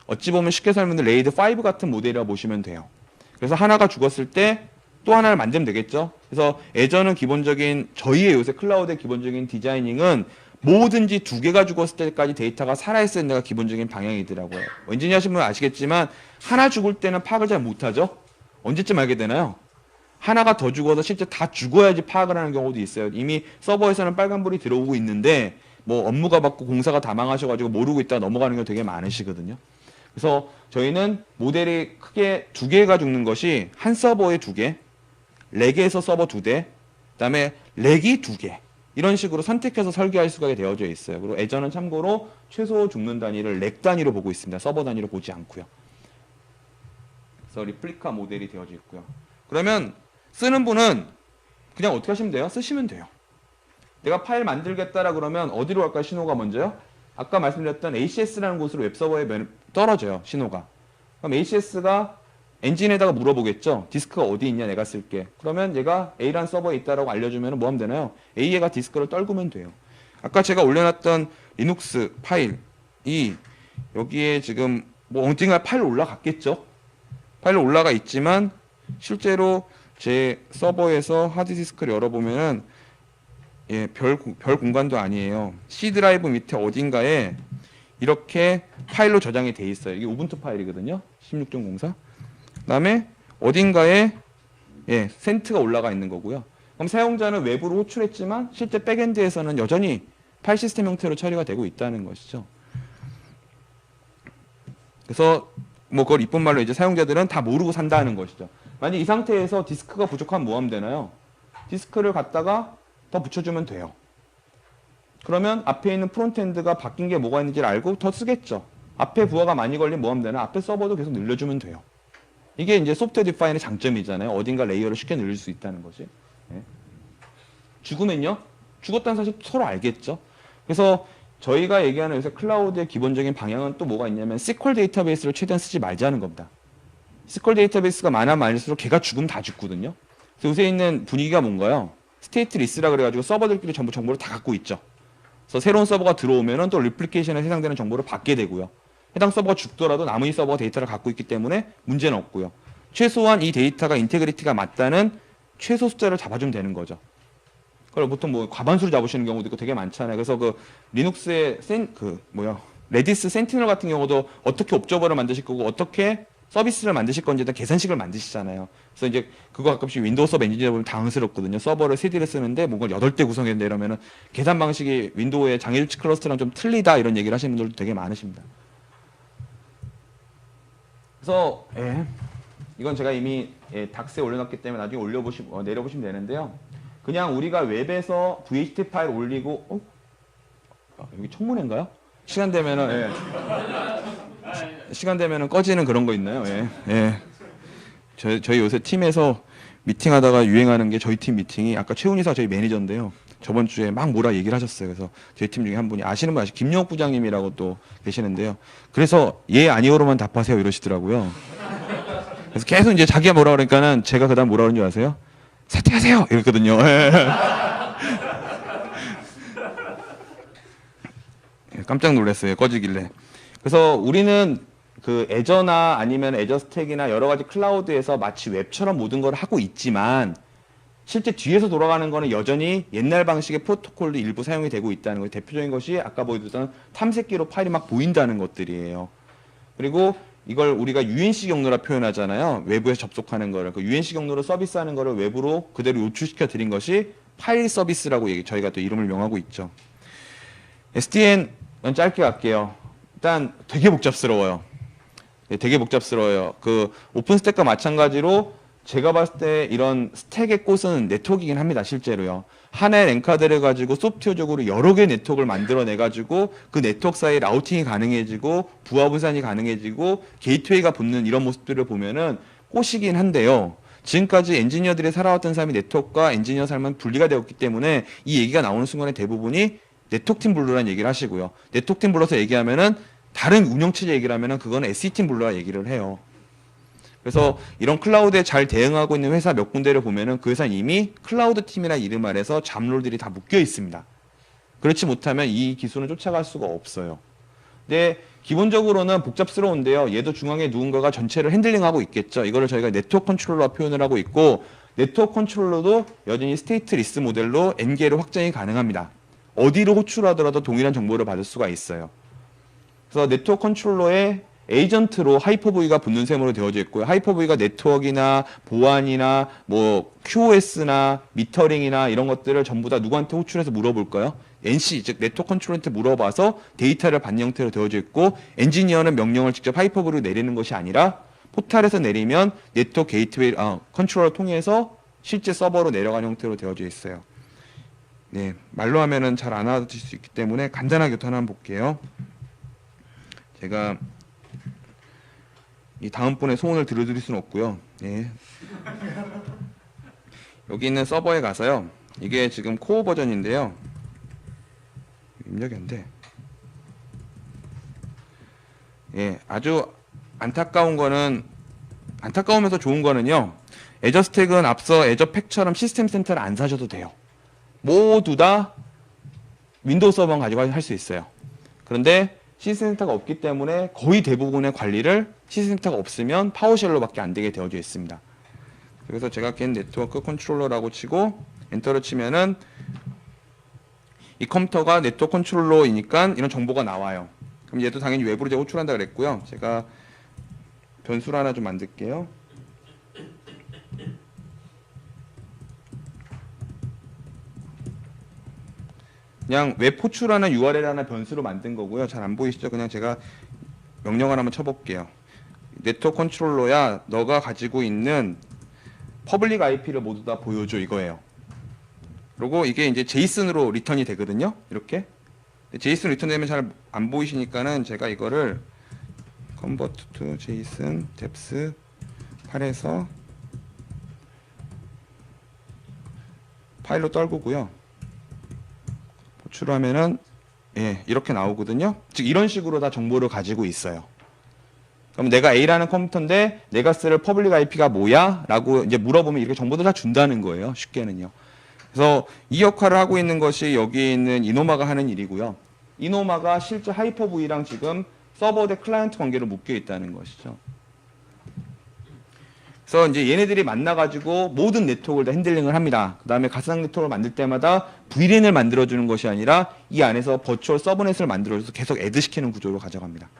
어찌 보면 쉽게 설명드린 레이드 5 같은 모델이라고 보시면 돼요. 그래서 하나가 죽었을 때 또 하나를 만들면 되겠죠. 그래서 애저는 기본적인 저희의 요새 클라우드의 기본적인 디자이닝은 뭐든지 두 개가 죽었을 때까지 데이터가 살아있어야 된다가 기본적인 방향이더라고요. 엔지니어 하신 분 아시겠지만 하나 죽을 때는 파악을 잘 못하죠. 언제쯤 알게 되나요? 하나가 더 죽어서 실제 다 죽어야지 파악을 하는 경우도 있어요. 이미 서버에서는 빨간불이 들어오고 있는데 뭐 업무가 받고 공사가 다 망하셔가지고 모르고 있다가 넘어가는 경우 되게 많으시거든요. 그래서 저희는 모델이 크게 두 개가 죽는 것이 한 서버에 두 개, 렉에서 서버 두 대, 그다음에 렉이 두 개. 이런 식으로 선택해서 설계할 수가 되어져 있어요. 그리고 애저는 참고로 최소 죽는 단위를 렉 단위로 보고 있습니다. 서버 단위로 보지 않고요. 그래서 리플리카 모델이 되어져 있고요. 그러면 쓰는 분은 그냥 어떻게 하시면 돼요? 쓰시면 돼요. 내가 파일 만들겠다라 그러면 어디로 갈까요? 신호가 먼저요? 아까 말씀드렸던 ACS라는 곳으로 웹서버에 떨어져요. 신호가. 그럼 ACS가 엔진에다가 물어보겠죠. 디스크가 어디 있냐 내가 쓸게. 그러면 얘가 A라는 서버에 있다라고 알려주면 뭐 하면 되나요? A가 디스크를 떨구면 돼요. 아까 제가 올려놨던 리눅스 파일이 여기에 지금 뭐 언젠가 파일 올라갔겠죠. 파일 올라가 있지만 실제로 제 서버에서 하드디스크를 열어보면은 예, 별 공간도 아니에요. C 드라이브 밑에 어딘가에 이렇게 파일로 저장이 돼 있어요. 이게 우분투 파일이거든요. 16.04. 그다음에 어딘가에 예, 센트가 올라가 있는 거고요. 그럼 사용자는 외부로 호출했지만 실제 백엔드에서는 여전히 파일 시스템 형태로 처리가 되고 있다는 것이죠. 그래서 뭐 그걸 이쁜 말로 이제 사용자들은 다 모르고 산다는 것이죠. 만약 이 상태에서 디스크가 부족하면 뭐 하면 되나요? 디스크를 갖다가 더 붙여주면 돼요. 그러면 앞에 있는 프론트엔드가 바뀐 게 뭐가 있는지를 알고 더 쓰겠죠. 앞에 부하가 많이 걸리면 뭐 하면 되나? 앞에 서버도 계속 늘려주면 돼요. 이게 이제 소프트웨어 디파인의 장점이잖아요. 어딘가 레이어를 쉽게 늘릴 수 있다는 거지. 네. 죽으면요? 죽었다는 사실 서로 알겠죠. 그래서 저희가 얘기하는 요새 클라우드의 기본적인 방향은 또 뭐가 있냐면 SQL 데이터베이스를 최대한 쓰지 말자는 겁니다. SQL 데이터베이스가 많으면 많을수록 걔가 죽으면 다 죽거든요. 그래서 요새 있는 분위기가 뭔가요? 스테이트 리스라 그래가지고 서버들끼리 전부 정보를 다 갖고 있죠. 그래서 새로운 서버가 들어오면은 또 리플리케이션에 해당되는 정보를 받게 되고요. 해당 서버가 죽더라도 나머지 서버가 데이터를 갖고 있기 때문에 문제는 없고요. 최소한 이 데이터가 인테그리티가 맞다는 최소 숫자를 잡아주면 되는 거죠. 그걸 보통 뭐 과반수를 잡으시는 경우도 있고 되게 많잖아요. 그래서 그 리눅스의 레디스 센티널 같은 경우도 어떻게 옵저버를 만드실 거고 어떻게 서비스를 만드실 건지에 대한 계산식을 만드시잖아요. 그래서 이제 그거 가끔씩 윈도우 서버 엔지니어 보면 당황스럽거든요. 서버를 3D를 쓰는데 뭔가 8대 구성했는데 이러면은 계산 방식이 윈도우의 장애주치 클러스터랑 좀 틀리다 이런 얘기를 하시는 분들도 되게 많으십니다. 그래서 이건 제가 이미 닥스에 올려놨기 때문에 나중에 내려보시면 되는데요. 그냥 우리가 웹에서 VHT 파일 올리고 여기 청문회인가요? 시간 되면은 시간 되면은 꺼지는 그런 거 있나요? 저희 요새 팀에서 미팅하다가 유행하는 게 저희 팀 미팅이 아까 최훈 이사 저희 매니저인데요. 저번 주에 막 뭐라 얘기를 하셨어요. 그래서 저희 팀 중에 한 분이 아시는 분 김영욱 부장님이라고 또 계시는데요. 그래서 예 아니오로만 답하세요 이러시더라고요. 그래서 계속 이제 자기가 뭐라 그러니까는 제가 그다음 뭐라 그러는 줄 아세요? 사퇴하세요 이랬거든요. 깜짝 놀랐어요. 꺼지길래. 그래서 우리는 그 애저나 아니면 애저 스택이나 여러 가지 클라우드에서 마치 웹처럼 모든 걸 하고 있지만 실제 뒤에서 돌아가는 거는 여전히 옛날 방식의 프로토콜도 일부 사용이 되고 있다는 거예요. 대표적인 것이 아까 보여드렸던 탐색기로 파일이 막 보인다는 것들이에요. 그리고 이걸 우리가 UNC 경로라 표현하잖아요. 외부에서 접속하는 거를. 그 UNC 경로로 서비스하는 거를 외부로 그대로 요출시켜 드린 것이 파일 서비스라고 저희가 또 이름을 명하고 있죠. SDN은 짧게 갈게요. 일단 되게 복잡스러워요. 되게 복잡스러워요. 그 오픈스택과 마찬가지로 제가 봤을 때 이런 스택의 꽃은 네트워크이긴 합니다. 실제로요. 하나의 랜카드를 가지고 소프트웨어적으로 여러 개의 네트워크를 만들어내가지고 그 네트워크 사이에 라우팅이 가능해지고 부하 분산이 가능해지고 게이트웨이가 붙는 이런 모습들을 보면은 꽃이긴 한데요. 지금까지 엔지니어들이 살아왔던 삶이 네트워크와 엔지니어 삶은 분리가 되었기 때문에 이 얘기가 나오는 순간에 대부분이 네트워크팀 블루라는 얘기를 하시고요. 네트워크팀 블루에서 얘기하면은 다른 운영체제 얘기를 하면은 그거는 SE팀 블루라 얘기를 해요. 그래서 이런 클라우드에 잘 대응하고 있는 회사 몇 군데를 보면은 그 회사는 이미 클라우드 팀이라는 이름 아래서 잡롤들이 다 묶여 있습니다. 그렇지 못하면 이 기술은 쫓아갈 수가 없어요. 근데 기본적으로는 복잡스러운데요. 얘도 중앙에 누군가가 전체를 핸들링하고 있겠죠. 이거를 저희가 네트워크 컨트롤러라 표현을 하고 있고, 네트워크 컨트롤러도 여전히 스테이트리스 모델로 N개로 확장이 가능합니다. 어디로 호출하더라도 동일한 정보를 받을 수가 있어요. 그래서 네트워크 컨트롤러에 에이전트로 하이퍼V가 붙는 셈으로 되어져 있고요. 하이퍼V가 네트워크나 보안이나 뭐 QoS나 미터링이나 이런 것들을 전부 다 누구한테 호출해서 물어볼까요? NC, 즉 네트워크 컨트롤러한테 물어봐서 데이터를 받는 형태로 되어져 있고, 엔지니어는 명령을 직접 하이퍼V로 내리는 것이 아니라 포탈에서 내리면 네트워크 게이트웨이 컨트롤러 통해서 실제 서버로 내려가는 형태로 되어져 있어요. 네, 말로 하면은 잘 안 알아듣을 수 있기 때문에 간단하게 또 하나 한번 볼게요. 제가 이 다음 분의 소원을 들어드릴 수는 없고요. 예. 여기 있는 서버에 가서요. 이게 지금 코어 버전인데요. 입력이 안 돼. 예, 아주 안타까우면서 좋은 거는요. 애저 스택은 앞서 애저 팩처럼 시스템 센터를 안 사셔도 돼요. 모두 다 윈도우 서버 가지고 할 수 있어요. 그런데 시스템 센터가 없기 때문에 거의 대부분의 관리를 시스템 센터가 없으면 파워쉘로밖에 안 되게 되어져 있습니다. 그래서 제가 깬 네트워크 컨트롤러라고 치고 엔터를 치면은 이 컴퓨터가 네트워크 컨트롤러이니까 이런 정보가 나와요. 그럼 얘도 당연히 외부로 제가 호출한다 그랬고요. 제가 변수를 하나 좀 만들게요. 그냥 웹 호출하는 URL 하나 변수로 만든 거고요. 잘 안 보이시죠? 그냥 제가 명령을 한번 쳐볼게요. 네트워크 컨트롤러야, 너가 가지고 있는 퍼블릭 IP를 모두 다 보여줘, 이거예요. 그리고 이게 이제 제이슨으로 리턴이 되거든요. 이렇게. 제이슨 리턴 되면 잘 안 보이시니까는 제가 이거를 convert to JSON depth 8에서 파일로 떨구고요. 호출하면은 예, 이렇게 나오거든요. 즉 이런 식으로 다 정보를 가지고 있어요. 그럼 내가 A라는 컴퓨터인데 내가 쓸 퍼블릭 IP가 뭐야? 라고 이제 물어보면 이렇게 정보를 다 준다는 거예요. 쉽게는요. 그래서 이 역할을 하고 있는 것이 여기 있는 이노마가 하는 일이고요. 이노마가 실제 하이퍼V랑 지금 서버 대 클라이언트 관계로 묶여 있다는 것이죠. 그래서 이제 얘네들이 만나가지고 모든 네트워크를 다 핸들링을 합니다. 그 다음에 가상 네트워크를 만들 때마다 VLAN을 만들어주는 것이 아니라 이 안에서 버추얼 서브넷을 만들어줘서 계속 애드시키는 구조로 가져갑니다.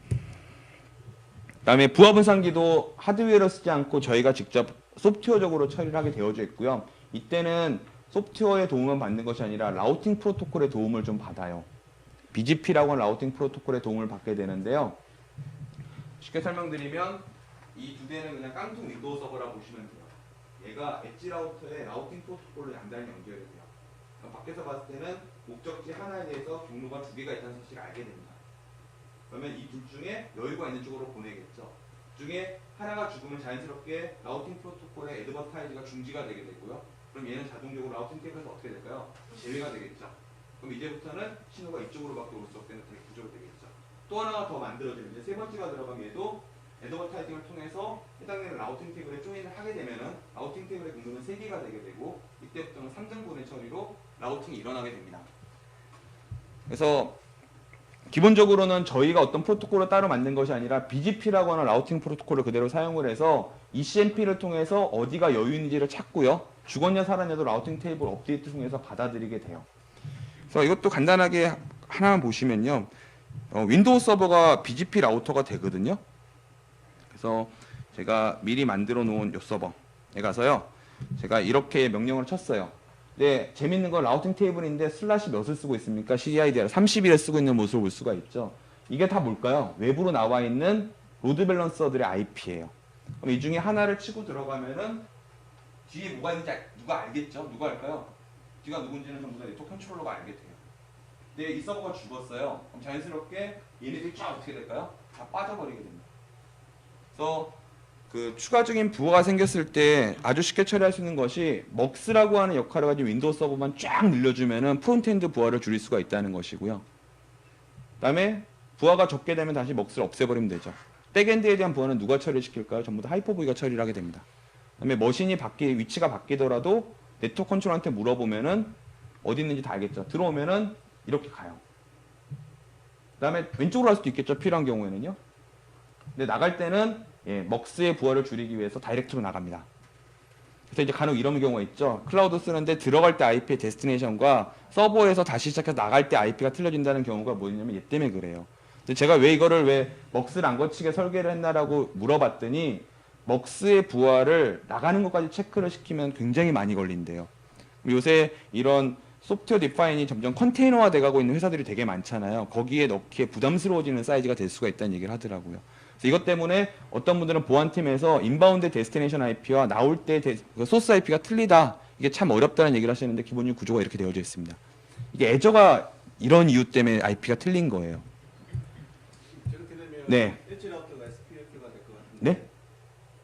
그 다음에 부하 분산기도 하드웨어를 쓰지 않고 저희가 직접 소프트웨어적으로 처리를 하게 되어져 있고요. 이때는 소프트웨어의 도움을 받는 것이 아니라 라우팅 프로토콜의 도움을 좀 받아요. BGP라고 하는 라우팅 프로토콜의 도움을 받게 되는데요. 쉽게 설명드리면 이 두 대는 그냥 깡통 윈도우 서버라고 보시면 돼요. 얘가 엣지 라우터에 라우팅 프로토콜로 양단이 연결이 돼요. 밖에서 봤을 때는 목적지 하나에 대해서 경로가 두 개가 있다는 사실을 알게 됩니다. 그러면 이 둘 중에 여유가 있는 쪽으로 보내겠죠. 그 중에 하나가 죽으면 자연스럽게 라우팅 프로토콜의 애드버타이즈가 중지가 되게 되고요. 그럼 얘는 자동적으로 라우팅 테이블에서 어떻게 될까요? 제외가 되겠죠. 그럼 이제부터는 신호가 이쪽으로밖에 올 수 없는 구조가 되겠죠. 또 하나가 더 만들어지면 이제 세 번째가 들어가면 얘도 애드버타이징을 통해서 해당되는 라우팅 테이블에 조인을 하게 되면은 라우팅 테이블의 공급은 3개가 되게 되고 이때부터는 3등분의 처리로 라우팅이 일어나게 됩니다. 그래서 기본적으로는 저희가 어떤 프로토콜을 따로 만든 것이 아니라 BGP라고 하는 라우팅 프로토콜을 그대로 사용을 해서 ECMP를 통해서 어디가 여유 있는지를 찾고요. 죽었냐 살았냐도 라우팅 테이블 업데이트 통해서 받아들이게 돼요. 그래서 이것도 간단하게 하나만 보시면요. 윈도우 서버가 BGP 라우터가 되거든요. 그래서 제가 미리 만들어 놓은 이 서버에 가서요. 제가 이렇게 명령을 쳤어요. 네, 재밌는 건 라우팅 테이블인데 슬래시 몇을 쓰고 있습니까? CIDR 30일을 쓰고 있는 모습을 볼 수가 있죠. 이게 다 뭘까요? 외부로 나와 있는 로드 밸런서들의 IP예요. 그럼 이 중에 하나를 치고 들어가면은 뒤에 뭐가 있는지 누가 알겠죠? 누가 알까요? 뒤가 누군지는 전부 다 네트워크 컨트롤러가 알게 돼요. 근데 이 서버가 죽었어요. 그럼 자연스럽게 얘네들이 쫙 어떻게 될까요? 다 빠져버리게 됩니다. 그래서 그 추가적인 부하가 생겼을 때 아주 쉽게 처리할 수 있는 것이 먹스라고 하는 역할을 가진 윈도우 서버만 쫙 늘려주면은 프론트엔드 부하를 줄일 수가 있다는 것이고요. 그다음에 부하가 적게 되면 다시 먹스를 없애버리면 되죠. 백엔드에 대한 부하는 누가 처리시킬까요? 전부 다 하이퍼V가 처리를 하게 됩니다. 그다음에 머신이 위치가 바뀌더라도 네트워크 컨트롤한테 물어보면은 어디 있는지 다 알겠죠. 들어오면은 이렇게 가요. 그다음에 왼쪽으로 갈 수도 있겠죠. 필요한 경우에는요. 근데 나갈 때는 먹스의 부하를 줄이기 위해서 다이렉트로 나갑니다. 그래서 이제 간혹 이런 경우가 있죠. 클라우드 쓰는데 들어갈 때 IP의 데스티네이션과 서버에서 다시 시작해서 나갈 때 IP가 틀려진다는 경우가 뭐냐면 얘 때문에 그래요. 근데 제가 왜 이거를 왜 먹스를 안 거치게 설계를 했나라고 물어봤더니 먹스의 부하를 나가는 것까지 체크를 시키면 굉장히 많이 걸린대요. 요새 이런 소프트웨어 디파인이 점점 컨테이너화 돼가고 있는 회사들이 되게 많잖아요. 거기에 넣기에 부담스러워지는 사이즈가 될 수가 있다는 얘기를 하더라고요. 그래서 이것 때문에 어떤 분들은 보안팀에서 인바운드 데스티네이션 IP와 나올 때 소스 IP가 틀리다. 이게 참 어렵다는 얘기를 하시는데 기본적인 구조가 이렇게 되어져 있습니다. 이게 애저가 이런 이유 때문에 IP가 틀린 거예요.
저렇게 되면
네.
엣지 라우터가 SPF가 될 것 같은데.
네?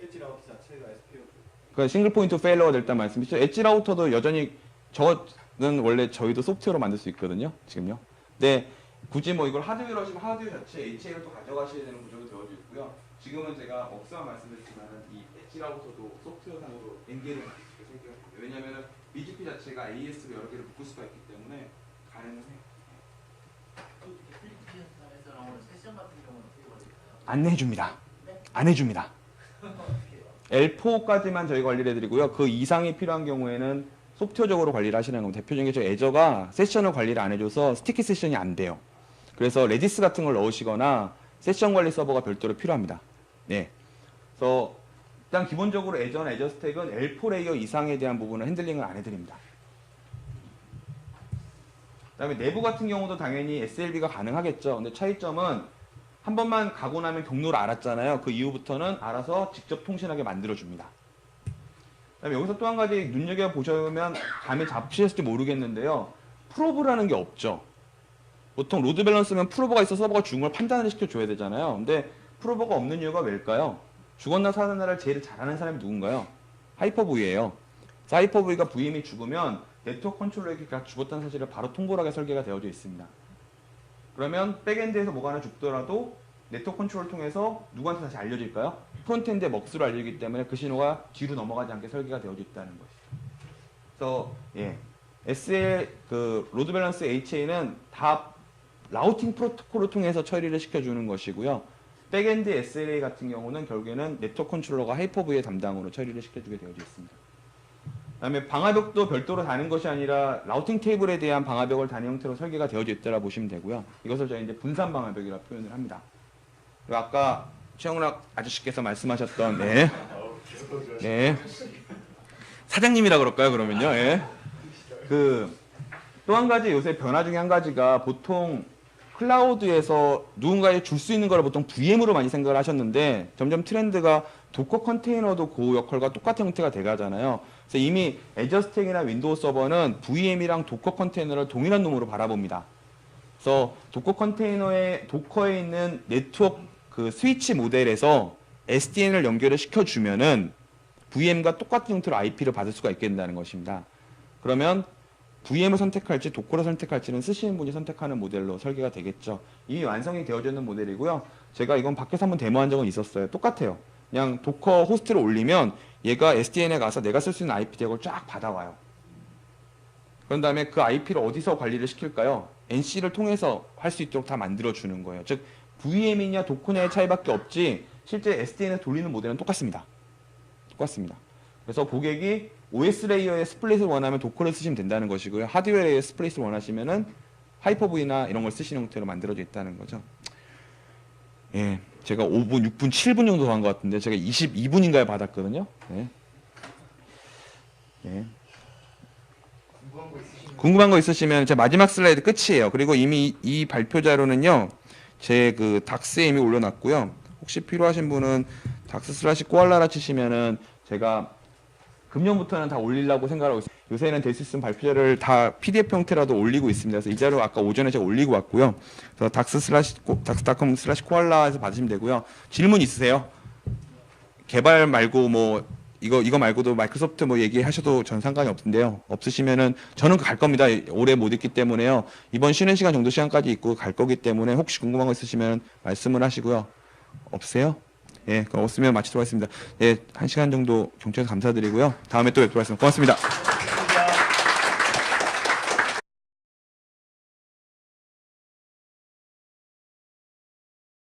엣지 라우터 자체가 SPF.
그러니까 싱글 포인트 페일러가 됐다는 말씀이죠. 엣지 라우터도 여전히 저는 원래 저희도 소프트웨어로 만들 수 있거든요. 지금요. 근데 굳이 뭐 이걸 하드웨어로 하시면 하드웨어 자체 HA를 또 가져가셔야 되는 구조도 되어져 있고요. 지금은 제가 억수만 말씀드렸지만 이 엣지 라우터도 소프트웨어상으로 연계를 할 수 있게 설계했습니다. 왜냐하면 BGP 자체가 AS로 여러 개를 묶을 수가 있기 때문에 가능해요.
애플리케이션에서 나오는 세션 같은 경우는 어떻게 걸릴까요?
안 해줍니다. 안 해줍니다. L4까지만 저희가 관리를 해드리고요. 그 이상이 필요한 경우에는 소프트웨어적으로 관리를 하시는 겁니다. 대표적인 게 저 애저가 세션을 관리를 안 해줘서 스티키 세션이 안 돼요. 그래서 레디스 같은 걸 넣으시거나 세션 관리 서버가 별도로 필요합니다. 네. 그래서 일단 기본적으로 애저나 애저 스택은 L4 레이어 이상에 대한 부분은 핸들링을 안 해드립니다. 그다음에 내부 같은 경우도 당연히 SLB가 가능하겠죠. 근데 차이점은 한 번만 가고 나면 경로를 알았잖아요. 그 이후부터는 알아서 직접 통신하게 만들어줍니다. 그다음에 여기서 또 한 가지 눈여겨보시면 감이 잡히실지 모르겠는데요. 프로브라는 게 없죠. 보통 로드 밸런스면 프로버가 있어 서버가 죽은 걸 판단을 시켜줘야 되잖아요. 근데 프로버가 없는 이유가 왜일까요? 죽었나 살았나를 제일 잘하는 사람이 누군가요? 하이퍼V예요. 하이퍼V가 VM이 죽으면 네트워크 컨트롤러에게 죽었다는 사실을 바로 통보를 하게 설계가 되어져 있습니다. 그러면 백엔드에서 뭐가 하나 죽더라도 네트워크 컨트롤을 통해서 누구한테 다시 알려질까요? 프론트엔드에 먹스로 알려지기 때문에 그 신호가 뒤로 넘어가지 않게 설계가 되어져 있다는 것이죠. 그래서 SL 그 로드 밸런스 HA는 다 라우팅 프로토콜을 통해서 처리를 시켜주는 것이고요. 백엔드 SLA 같은 경우는 결국에는 네트워크 컨트롤러가 하이퍼V의 담당으로 처리를 시켜주게 되어져 있습니다. 그다음에 방화벽도 별도로 다는 것이 아니라 라우팅 테이블에 대한 방화벽을 다는 형태로 설계가 되어져 있다라 보시면 되고요. 이것을 저희 이제 분산 방화벽이라 표현을 합니다. 그리고 아까 최영락 아저씨께서 말씀하셨던 사장님이라 그럴까요? 그러면요. 그 또 한 가지 요새 변화 중에 한 가지가 보통 클라우드에서 누군가에 줄 수 있는 걸 보통 VM으로 많이 생각을 하셨는데 점점 트렌드가 도커 컨테이너도 그 역할과 똑같은 형태가 돼가잖아요. 그래서 이미 애저 스택이나 윈도우 서버는 VM이랑 도커 컨테이너를 동일한 놈으로 바라봅니다. 그래서 도커 컨테이너에 도커에 있는 네트워크 그 스위치 모델에서 SDN을 연결을 시켜주면은 VM과 똑같은 형태로 IP를 받을 수가 있게 된다는 것입니다. 그러면 VM을 선택할지 도커를 선택할지는 쓰시는 분이 선택하는 모델로 설계가 되겠죠. 이미 완성이 되어져 있는 모델이고요. 제가 이건 밖에서 한번 데모한 적은 있었어요. 똑같아요. 그냥 도커 호스트를 올리면 얘가 SDN에 가서 내가 쓸 수 있는 IP 대역을 쫙 받아와요. 그런 다음에 그 IP를 어디서 관리를 시킬까요? NC를 통해서 할 수 있도록 다 만들어주는 거예요. 즉 VM이냐 도커냐의 차이밖에 없지 실제 SDN에 돌리는 모델은 똑같습니다. 똑같습니다. 그래서 고객이 OS 레이어의 스플릿을 원하면 도커를 쓰시면 된다는 것이고요. 하드웨어 레이어의 스플릿을 원하시면은 하이퍼V나 이런 걸 쓰시는 형태로 만들어져 있다는 거죠. 제가 5분, 6분, 7분 정도 한 것 같은데 제가 22분인가에 받았거든요. 궁금한 거 있으시면 제 마지막 슬라이드 끝이에요. 그리고 이미 이 발표 자료는요. 제 그 닥스에 이미 올려놨고요. 혹시 필요하신 분은 닥스/코알라라 치시면은 제가 금년부터는 다 올리려고 생각하고 있습니다. 요새는 될 수 있으면 발표 자료를 다 PDF 형태라도 올리고 있습니다. 그래서 이 자료 아까 오전에 제가 올리고 왔고요. 그래서 닥스.com/코알라에서 받으시면 되고요. 질문 있으세요? 개발 말고 뭐 이거 말고도 마이크로소프트 뭐 얘기하셔도 전 상관이 없는데요. 없으시면은 저는 갈 겁니다. 오래 못 있기 때문에요. 이번 쉬는 시간 정도 시간까지 있고 갈 거기 때문에 혹시 궁금한 거 있으시면 말씀을 하시고요. 없으세요? 그럼 없으면 마치도록 하겠습니다. 1시간 정도 경청해서 감사드리고요. 다음에 또 뵙도록 하겠습니다. 고맙습니다.